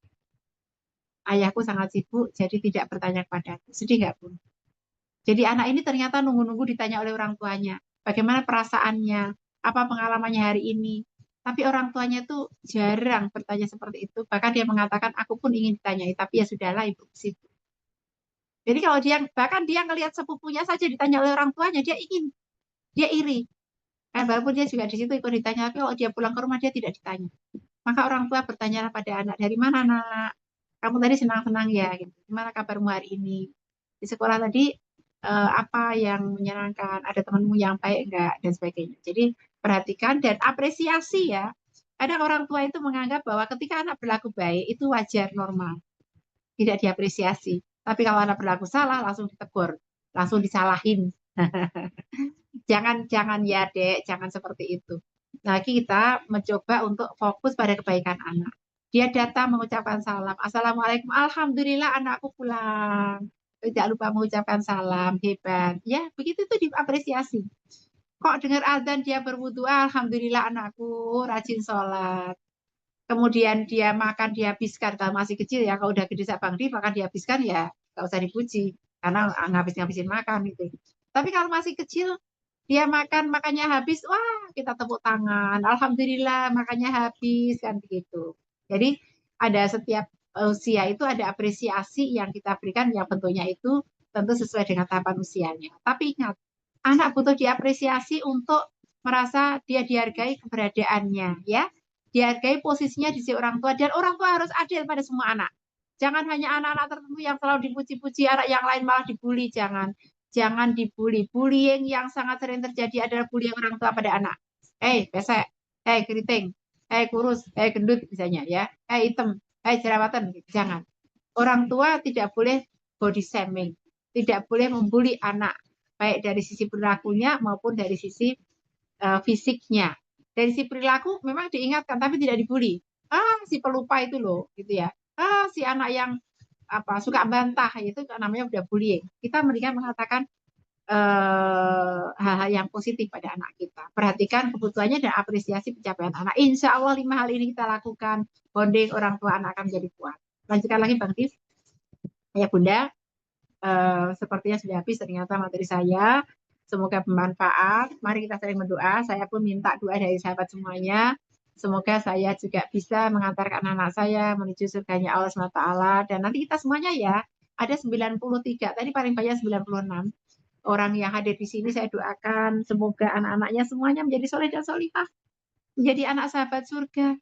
Ayahku sangat sibuk, jadi tidak bertanya kepadaku. Sedih nggak, Bun? Jadi anak ini ternyata nunggu-nunggu ditanya oleh orang tuanya. Bagaimana perasaannya? Apa pengalamannya hari ini? Tapi orang tuanya itu jarang bertanya seperti itu. Bahkan dia mengatakan, aku pun ingin ditanyai, tapi ya sudahlah ibu sibuk. Jadi kalau dia, bahkan dia ngelihat sepupunya saja ditanya oleh orang tuanya, dia ingin, dia iri. Walaupun dia juga di situ ikut ditanya, tapi kalau dia pulang ke rumah dia tidak ditanya. Maka orang tua bertanya pada anak, dari mana nak? Kamu tadi senang-senang ya? Gitu. Gimana kabarmu hari ini? Di sekolah tadi apa yang menyenangkan? Ada temanmu yang baik enggak? Dan sebagainya. Jadi perhatikan dan apresiasi ya. Kadang orang tua itu menganggap bahwa ketika anak berlaku baik itu wajar, normal, tidak diapresiasi. Tapi kalau anak berlaku salah langsung ditegur, langsung disalahin. Jangan ya dek, jangan seperti itu. Nah, kita mencoba untuk fokus pada kebaikan anak. Dia datang mengucapkan salam. Assalamualaikum. Alhamdulillah anakku pulang. Tidak lupa mengucapkan salam. Hebat. Ya, begitu itu diapresiasi. Kok dengar azan dia berwudu. Alhamdulillah anakku rajin sholat. Kemudian dia makan dihabiskan. Kalau masih kecil ya, kalau udah gede sabangdi makan dihabiskan ya nggak usah dipuji. Karena ngabis-ngabisin makan gitu. Tapi kalau masih kecil, dia makannya habis, wah kita tepuk tangan, alhamdulillah makannya habis kan begitu. Jadi ada setiap usia itu ada apresiasi yang kita berikan yang bentuknya itu tentu sesuai dengan tahapan usianya. Tapi ingat, anak butuh diapresiasi untuk merasa dia dihargai keberadaannya, ya, dihargai posisinya di sisi orang tua dan orang tua harus adil pada semua anak. Jangan hanya anak-anak tertentu yang selalu dipuji-puji, anak yang lain malah dibully, jangan dibully. Bullying yang sangat sering terjadi adalah bullying orang tua pada anak. Hei, pesek, hei keriting, hei kurus, hei gendut misalnya ya, hei hitam, hei jerawatan, jangan. Orang tua tidak boleh body shaming, tidak boleh membuli anak, baik dari sisi perilakunya maupun dari sisi fisiknya. Dari sisi perilaku memang diingatkan tapi tidak dibully. Si pelupa itu loh, gitu ya. Si anak yang apa suka bantah itu namanya udah bullying. Kita mendingan mengatakan hal-hal yang positif pada anak kita. Perhatikan kebutuhannya dan apresiasi pencapaian anak. Insya Allah 5 hal ini kita lakukan, bonding orang tua anak akan jadi kuat. Lanjutkan lagi Bang Tif. Ya Bunda, sepertinya sudah habis ternyata materi saya. Semoga bermanfaat. Mari kita saling berdoa. Saya pun minta doa dari sahabat semuanya. Semoga saya juga bisa mengantarkan anak saya menuju surganya Allah SWT. Dan nanti kita semuanya ya, ada 93, tadi paling banyak 96 orang yang hadir di sini. Saya doakan semoga anak-anaknya semuanya menjadi soleh dan solihah, menjadi anak sahabat surga,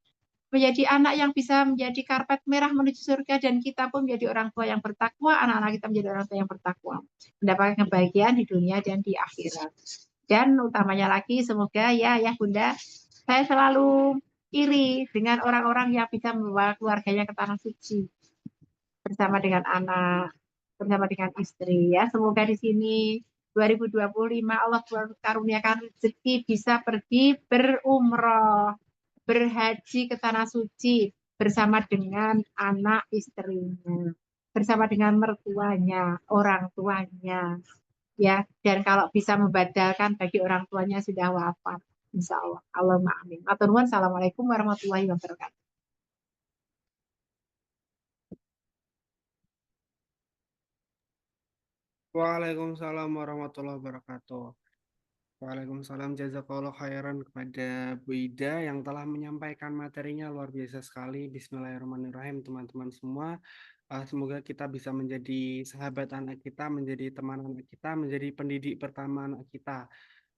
menjadi anak yang bisa menjadi karpet merah menuju surga, dan kita pun menjadi orang tua yang bertakwa, anak-anak kita menjadi orang tua yang bertakwa, mendapatkan kebahagiaan di dunia dan di akhirat. Dan utamanya lagi semoga ya Bunda, saya selalu iri dengan orang-orang yang bisa membawa keluarganya ke tanah suci bersama dengan anak, bersama dengan istri ya. Semoga di sini 2025 Allah karuniakan rezeki bisa pergi berumroh, berhaji ke tanah suci bersama dengan anak istrinya, bersama dengan mertuanya, orang tuanya, ya. Dan kalau bisa membadalkan bagi orang tuanya sudah wafat, insya Allah. Allahumma amin. Assalamualaikum warahmatullahi wabarakatuh. Waalaikumsalam warahmatullahi wabarakatuh. Waalaikumsalam, jazakallah khairan kepada Bu Ida yang telah menyampaikan materinya, luar biasa sekali. Bismillahirrahmanirrahim teman-teman semua. Semoga kita bisa menjadi sahabat anak kita, menjadi teman anak kita, menjadi pendidik pertama anak kita,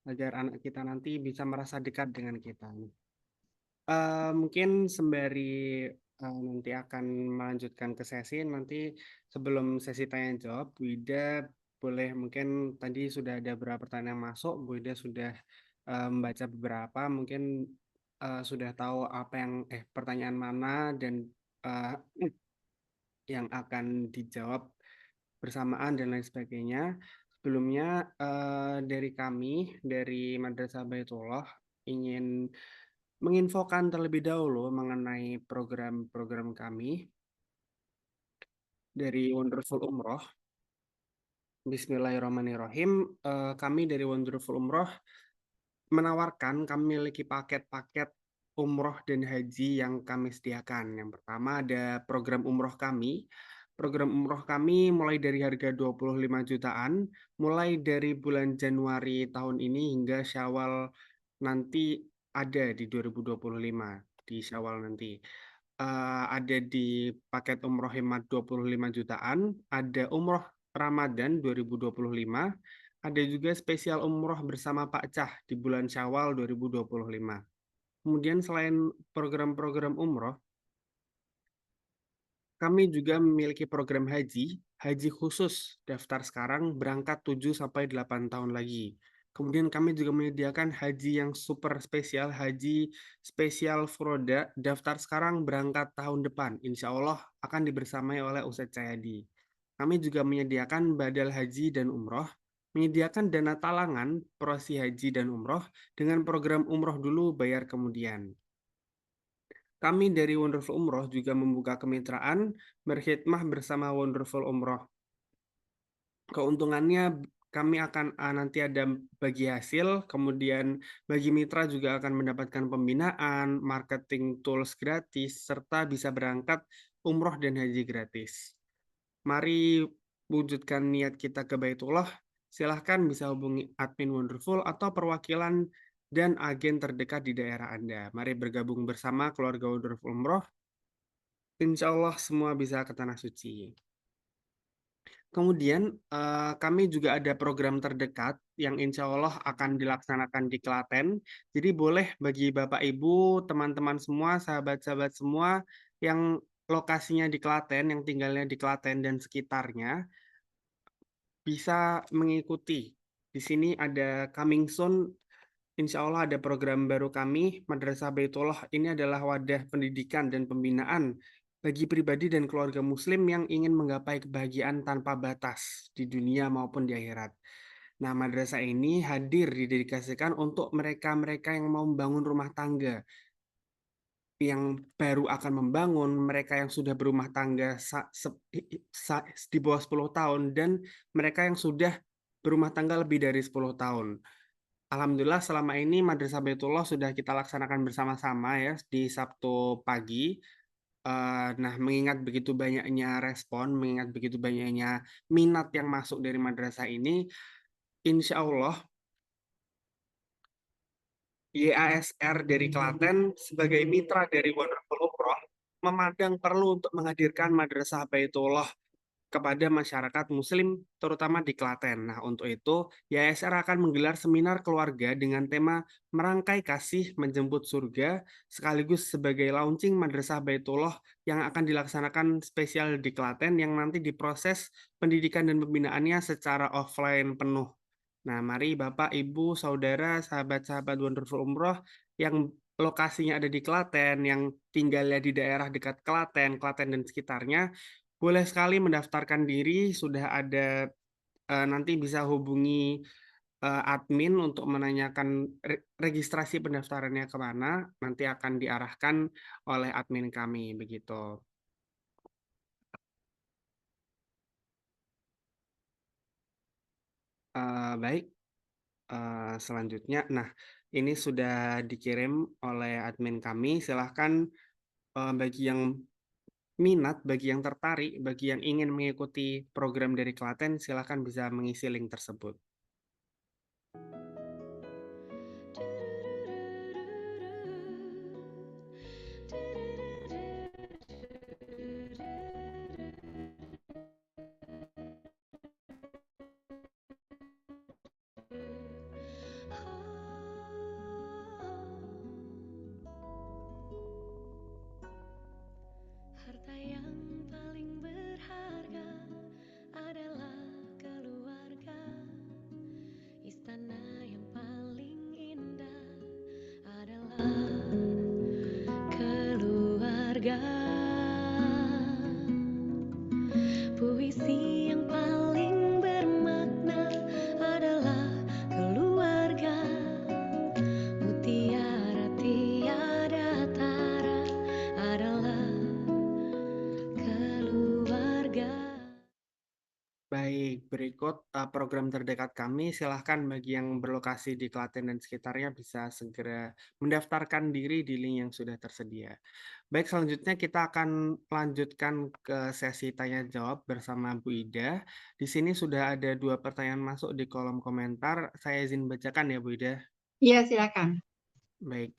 agar anak kita nanti bisa merasa dekat dengan kita. Mungkin sembari nanti akan melanjutkan ke sesi, nanti sebelum sesi tanya jawab, Bu Ida boleh, mungkin tadi sudah ada beberapa pertanyaan yang masuk, Bu Ida sudah membaca beberapa, mungkin sudah tahu apa yang pertanyaan mana dan uh, yang akan dijawab bersamaan dan lain sebagainya. Sebelumnya dari kami, dari Madrasah Baitullah, ingin menginfokan terlebih dahulu mengenai program-program kami dari Wonderful Umroh. Bismillahirrahmanirrahim. Kami dari Wonderful Umroh kami memiliki paket-paket umroh dan haji yang kami sediakan. Yang pertama ada program umroh kami. Program umroh kami mulai dari harga 25 jutaan, mulai dari bulan Januari tahun ini hingga Syawal nanti, ada di 2025, di Syawal nanti. Ada di paket umroh hemat 25 jutaan, ada umroh Ramadan 2025, ada juga spesial umroh bersama Pak Cah di bulan Syawal 2025. Kemudian selain program-program umroh, kami juga memiliki program haji khusus, daftar sekarang berangkat 7-8 tahun lagi. Kemudian kami juga menyediakan haji yang super spesial, haji spesial Furoda, daftar sekarang berangkat tahun depan. Insya Allah akan dibersamai oleh Ustadz Cahyadi. Kami juga menyediakan badal haji dan umroh, menyediakan dana talangan, prosi haji dan umroh, dengan program umroh dulu, bayar kemudian. Kami dari Wonderful Umroh juga membuka kemitraan berkhidmah bersama Wonderful Umroh. Keuntungannya kami akan nanti ada bagi hasil, kemudian bagi mitra juga akan mendapatkan pembinaan, marketing tools gratis, serta bisa berangkat umroh dan haji gratis. Mari wujudkan niat kita ke Baitullah. Silahkan bisa hubungi admin Wonderful atau perwakilan dan agen terdekat di daerah Anda. Mari bergabung bersama keluarga Wonderful Umroh. Insya Allah semua bisa ke Tanah Suci. Kemudian kami juga ada program terdekat yang insya Allah akan dilaksanakan di Klaten. Jadi boleh bagi Bapak Ibu, teman-teman semua, sahabat-sahabat semua yang lokasinya di Klaten, yang tinggalnya di Klaten dan sekitarnya, bisa mengikuti. Di sini ada coming soon, insya Allah ada program baru kami, Madrasah Baitullah. Ini adalah wadah pendidikan dan pembinaan bagi pribadi dan keluarga muslim yang ingin menggapai kebahagiaan tanpa batas di dunia maupun di akhirat. Nah, madrasah ini hadir didedikasikan untuk mereka-mereka yang mau membangun rumah tangga, yang baru akan membangun, mereka yang sudah berumah tangga di bawah 10 tahun, dan mereka yang sudah berumah tangga lebih dari 10 tahun. Alhamdulillah selama ini Madrasah Baitullah sudah kita laksanakan bersama-sama ya di Sabtu pagi. Nah, mengingat begitu banyaknya respon, mengingat begitu banyaknya minat yang masuk dari madrasah ini, insya Allah YASR dari Klaten sebagai mitra dari Wonderful Umroh memandang perlu untuk menghadirkan Madrasah Baitullah kepada masyarakat Muslim, terutama di Klaten. Nah, untuk itu, YASR akan menggelar seminar keluarga dengan tema Merangkai Kasih Menjemput Surga, sekaligus sebagai launching Madrasah Baitullah yang akan dilaksanakan spesial di Klaten yang nanti diproses pendidikan dan pembinaannya secara offline penuh. Nah, mari Bapak, Ibu, Saudara, sahabat-sahabat Wonderful Umroh yang lokasinya ada di Klaten, yang tinggalnya di daerah dekat Klaten, Klaten dan sekitarnya, boleh sekali mendaftarkan diri, sudah ada nanti bisa hubungi admin untuk menanyakan registrasi pendaftarannya kemana, nanti akan diarahkan oleh admin kami, begitu. Baik, selanjutnya, nah ini sudah dikirim oleh admin kami, silahkan bagi yang minat, bagi yang tertarik, bagi yang ingin mengikuti program dari Klaten, silahkan bisa mengisi link tersebut. Harta yang paling berharga adalah keluarga. Istana yang paling indah adalah keluarga. Puisi yang paling bermakna adalah keluarga. Mutiara tiada tara adalah keluarga. Baik, berikut program terdekat kami. Silahkan bagi yang berlokasi di Klaten dan sekitarnya bisa segera mendaftarkan diri di link yang sudah tersedia. Baik, selanjutnya kita akan lanjutkan ke sesi tanya jawab bersama Bu Ida. Di sini sudah ada 2 pertanyaan masuk di kolom komentar. Saya izin bacakan ya, Bu Ida. Iya, silakan. Baik,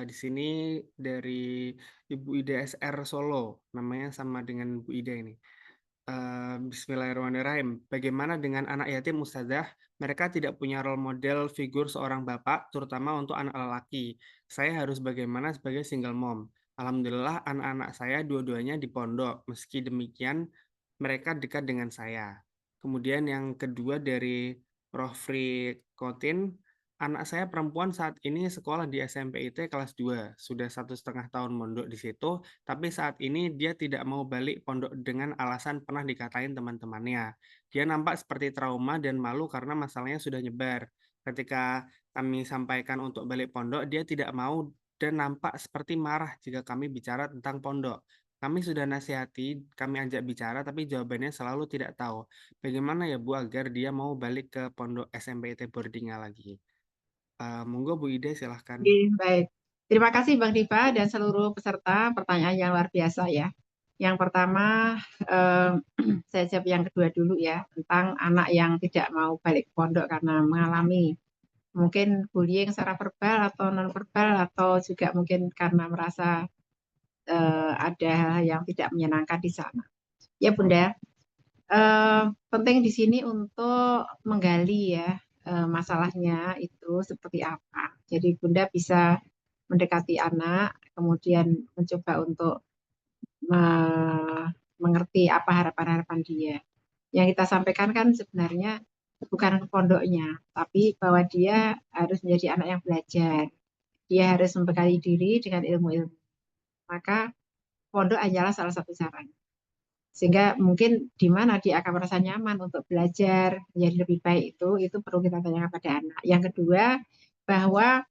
di sini dari Ibu Ida SR Solo, namanya sama dengan Bu Ida ini. Bismillahirrahmanirrahim. Bagaimana dengan anak yatim Ustazah? Mereka tidak punya role model figur seorang bapak, terutama untuk anak lelaki. Saya harus bagaimana sebagai single mom? Alhamdulillah anak-anak saya dua-duanya di pondok. Meski demikian, mereka dekat dengan saya. Kemudian yang kedua dari Rohfri Kotin, anak saya perempuan saat ini sekolah di SMP IT kelas 2. Sudah 1,5 tahun mondok di situ, tapi saat ini dia tidak mau balik pondok dengan alasan pernah dikatain teman-temannya. Dia nampak seperti trauma dan malu karena masalahnya sudah nyebar. Ketika kami sampaikan untuk balik pondok, dia tidak mau dan nampak seperti marah jika kami bicara tentang pondok. Kami sudah nasihati, kami ajak bicara, tapi jawabannya selalu tidak tahu. Bagaimana ya Bu agar dia mau balik ke pondok SMP IT boardingnya lagi? Monggo Bu Ida silahkan. Oke, baik. Terima kasih Bang Diva dan seluruh peserta, pertanyaan yang luar biasa ya. Yang pertama, saya jawab yang kedua dulu ya, tentang anak yang tidak mau balik ke pondok karena mengalami mungkin bullying secara verbal atau non-verbal, atau juga mungkin karena merasa ada hal yang tidak menyenangkan di sana. Ya Bunda, penting di sini untuk menggali ya masalahnya itu seperti apa. Jadi Bunda bisa mendekati anak, kemudian mencoba untuk mengerti apa harapan-harapan dia. Yang kita sampaikan kan sebenarnya bukan ke pondoknya, tapi bahwa dia harus menjadi anak yang belajar. Dia harus membekali diri dengan ilmu-ilmu. Maka pondok hanyalah salah satu caranya. Sehingga mungkin di mana dia akan merasa nyaman untuk belajar menjadi lebih baik itu perlu kita tanyakan pada anak. Yang kedua, bahwa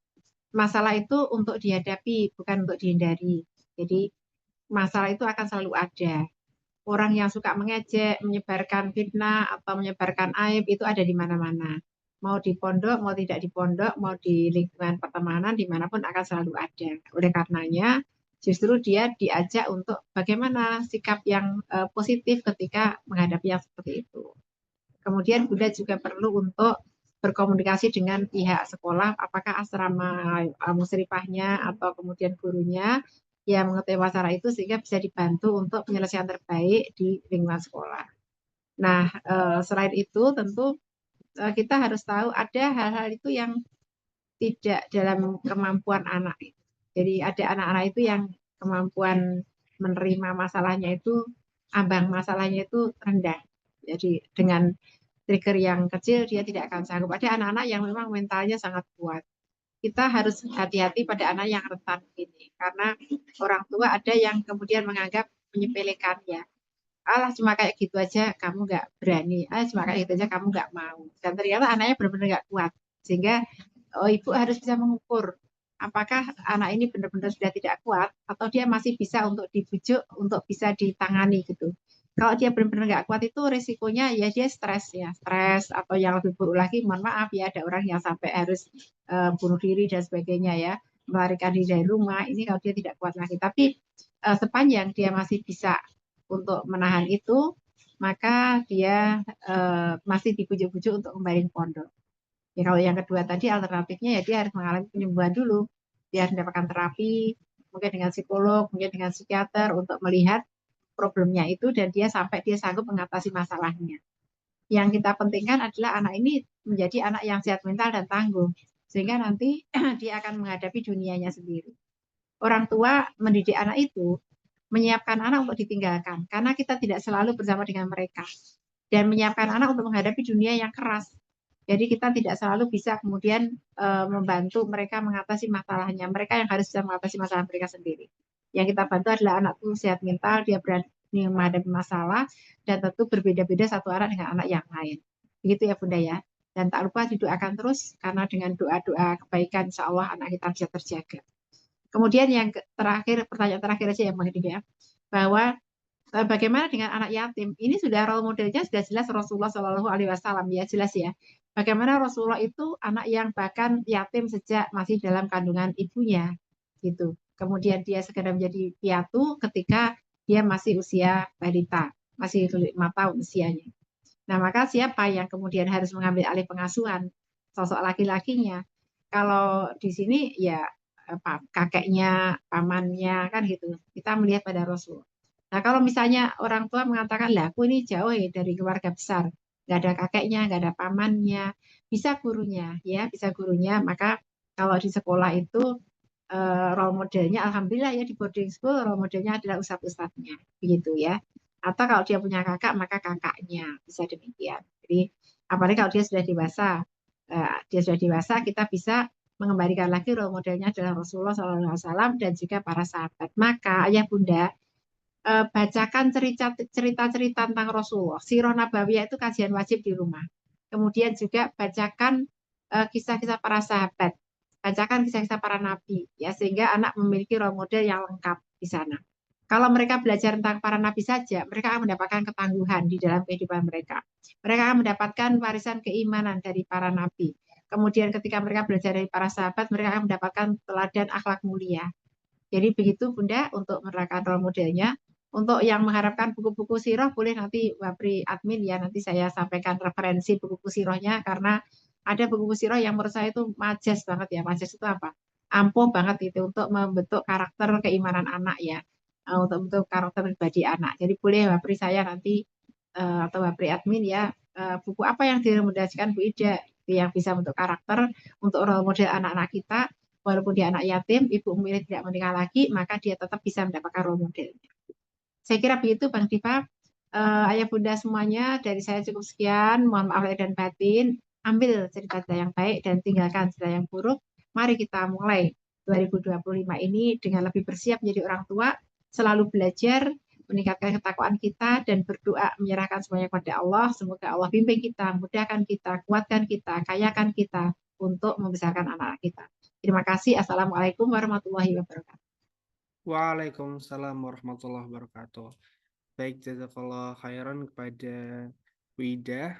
masalah itu untuk dihadapi, bukan untuk dihindari. Jadi masalah itu akan selalu ada. orang yang suka mengejek, menyebarkan fitnah atau menyebarkan aib itu ada di mana-mana. Mau di pondok, mau tidak di pondok, mau di lingkungan pertemanan, dimanapun akan selalu ada. Oleh karenanya, justru dia diajak untuk bagaimana sikap yang positif ketika menghadapi yang seperti itu. Kemudian Bunda juga perlu untuk berkomunikasi dengan pihak sekolah, apakah asrama musyrifahnya atau kemudian gurunya yang mengetahui masalah itu sehingga bisa dibantu untuk penyelesaian terbaik di lingkungan sekolah. Nah, selain itu tentu kita harus tahu ada hal-hal itu yang tidak dalam kemampuan anak. Jadi ada anak-anak itu yang kemampuan menerima masalahnya itu, ambang masalahnya itu rendah. Jadi dengan trigger yang kecil dia tidak akan sanggup. Ada anak-anak yang memang mentalnya sangat kuat. Kita harus hati-hati pada anak yang rentan ini, karena orang tua ada yang kemudian menganggap menyepelekan ya. Alah cuma kayak gitu aja kamu nggak berani, cuma kayak gitu aja kamu nggak mau. Dan ternyata anaknya benar-benar nggak kuat. Sehingga ibu harus bisa mengukur apakah anak ini benar-benar sudah tidak kuat atau dia masih bisa untuk dibujuk untuk bisa ditangani gitu. Kalau dia benar-benar nggak kuat itu resikonya ya dia stres ya, stres atau yang lebih buruk lagi, mohon maaf ya ada orang yang sampai harus bunuh diri dan sebagainya ya, melarikan diri dari rumah. Ini kalau dia tidak kuat lagi. Tapi sepanjang dia masih bisa untuk menahan itu, maka dia masih dibujuk-bujuk untuk kembali ke pondok. Ya, kalau yang kedua tadi alternatifnya ya dia harus mengalami penyembuhan dulu. Dia harus mendapatkan terapi, mungkin dengan psikolog, mungkin dengan psikiater untuk melihat problemnya itu dan dia sampai dia sanggup mengatasi masalahnya. Yang kita pentingkan adalah anak ini menjadi anak yang sehat mental dan tangguh. Sehingga nanti dia akan menghadapi dunianya sendiri. Orang tua mendidik anak itu menyiapkan anak untuk ditinggalkan karena kita tidak selalu bersama dengan mereka dan menyiapkan anak untuk menghadapi dunia yang keras. Jadi kita tidak selalu bisa kemudian membantu mereka mengatasi masalahnya. Mereka yang harus bisa mengatasi masalah mereka sendiri. Yang kita bantu adalah anak itu sehat mental, dia berani menghadapi masalah dan tentu berbeda-beda satu anak dengan anak yang lain. Begitu ya Bunda ya. Dan tak lupa didoakan terus karena dengan doa-doa kebaikan insya Allah anak kita bisa terjaga. Kemudian yang terakhir, pertanyaan terakhir aja ya Bang ya, bahwa bagaimana dengan anak yatim? Ini sudah role modelnya sudah jelas Rasulullah Shallallahu Alaihi Wasallam ya, jelas ya. Bagaimana Rasulullah itu anak yang bahkan yatim sejak masih dalam kandungan ibunya, gitu. Kemudian dia segera menjadi piatu ketika dia masih usia balita, masih 5 tahun usianya. Nah, maka siapa yang kemudian harus mengambil alih pengasuhan sosok laki-lakinya? Kalau di sini ya kakeknya, pamannya kan gitu. Kita melihat pada Rasul. Nah, kalau misalnya orang tua mengatakan, lah aku ini jauh ya dari keluarga besar, nggak ada kakeknya, nggak ada pamannya, bisa gurunya, ya bisa gurunya. Maka kalau di sekolah itu role modelnya, alhamdulillah ya di boarding school role modelnya adalah ustadz-ustadznya, begitu ya. Atau kalau dia punya kakak, maka kakaknya bisa demikian. Jadi apalagi kalau dia sudah dewasa, kita bisa mengembalikan lagi role modelnya adalah Rasulullah SAW dan juga para sahabat. Maka ayah bunda bacakan cerita-cerita tentang Rasulullah. Sirah Nabawiyah itu kajian wajib di rumah. Kemudian juga bacakan kisah-kisah para sahabat, bacakan kisah-kisah para nabi, ya sehingga anak memiliki role model yang lengkap di sana. Kalau mereka belajar tentang para nabi saja, mereka akan mendapatkan ketangguhan di dalam kehidupan mereka. Mereka akan mendapatkan warisan keimanan dari para nabi. Kemudian ketika mereka belajar dari para sahabat, mereka akan mendapatkan teladan akhlak mulia. Jadi begitu Bunda untuk menerapkan role modelnya. Untuk yang mengharapkan buku-buku sirah boleh nanti Wapri admin ya, nanti saya sampaikan referensi buku-buku sirahnya karena ada buku-buku sirah yang menurut saya itu majas banget ya. Majas itu apa? Ampuh banget itu untuk membentuk karakter keimanan anak ya. Untuk membentuk karakter pribadi anak. Jadi boleh Wapri saya nanti atau Wapri admin ya buku apa yang direkomendasikan Bu Ida yang bisa bentuk karakter untuk role model anak-anak kita. Walaupun dia anak yatim, ibu memilih tidak menikah lagi, maka dia tetap bisa mendapatkan role modelnya. Saya kira begitu Bang Diva. Ayah bunda semuanya dari saya cukup sekian. Mohon maaf lahir dan batin. Ambil cerita yang baik dan tinggalkan cerita yang buruk. Mari kita mulai 2025 ini dengan lebih bersiap menjadi orang tua, selalu belajar, meningkatkan ketakwaan kita dan berdoa menyerahkan semuanya kepada Allah. Semoga Allah bimbing kita, mudahkan kita, kuatkan kita, kayakan kita untuk membesarkan anak-anak kita. Terima kasih. Assalamualaikum warahmatullahi wabarakatuh. Waalaikumsalam warahmatullahi wabarakatuh. Baik, jazakallah khairan kepada Wida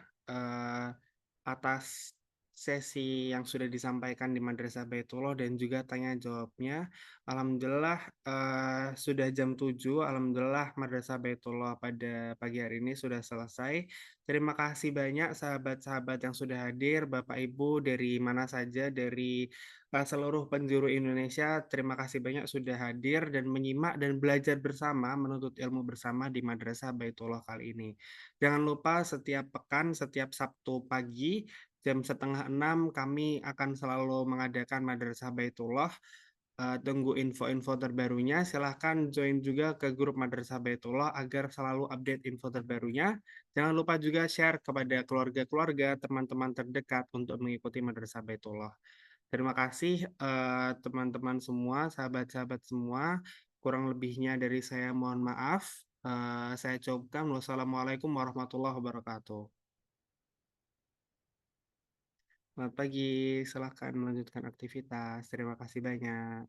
atas sesi yang sudah disampaikan di Madrasah Baitullah dan juga tanya jawabnya. Alhamdulillah sudah jam 7. Alhamdulillah Madrasah Baitullah pada pagi hari ini sudah selesai. Terima kasih banyak sahabat-sahabat yang sudah hadir, Bapak Ibu dari mana saja, dari seluruh penjuru Indonesia. Terima kasih banyak sudah hadir dan menyimak dan belajar bersama, menuntut ilmu bersama di Madrasah Baitullah kali ini. Jangan lupa setiap pekan, setiap Sabtu pagi, jam 5:30 kami akan selalu mengadakan Madrasah Baitullah. Tunggu info-info terbarunya. Silahkan join juga ke grup Madrasah Baitullah agar selalu update info terbarunya. Jangan lupa juga share kepada keluarga-keluarga, teman-teman terdekat untuk mengikuti Madrasah Baitullah. Terima kasih teman-teman semua, sahabat-sahabat semua. Kurang lebihnya dari saya mohon maaf. Saya cukupkan. Wassalamualaikum warahmatullahi wabarakatuh. Selamat pagi, silahkan melanjutkan aktivitas. Terima kasih banyak.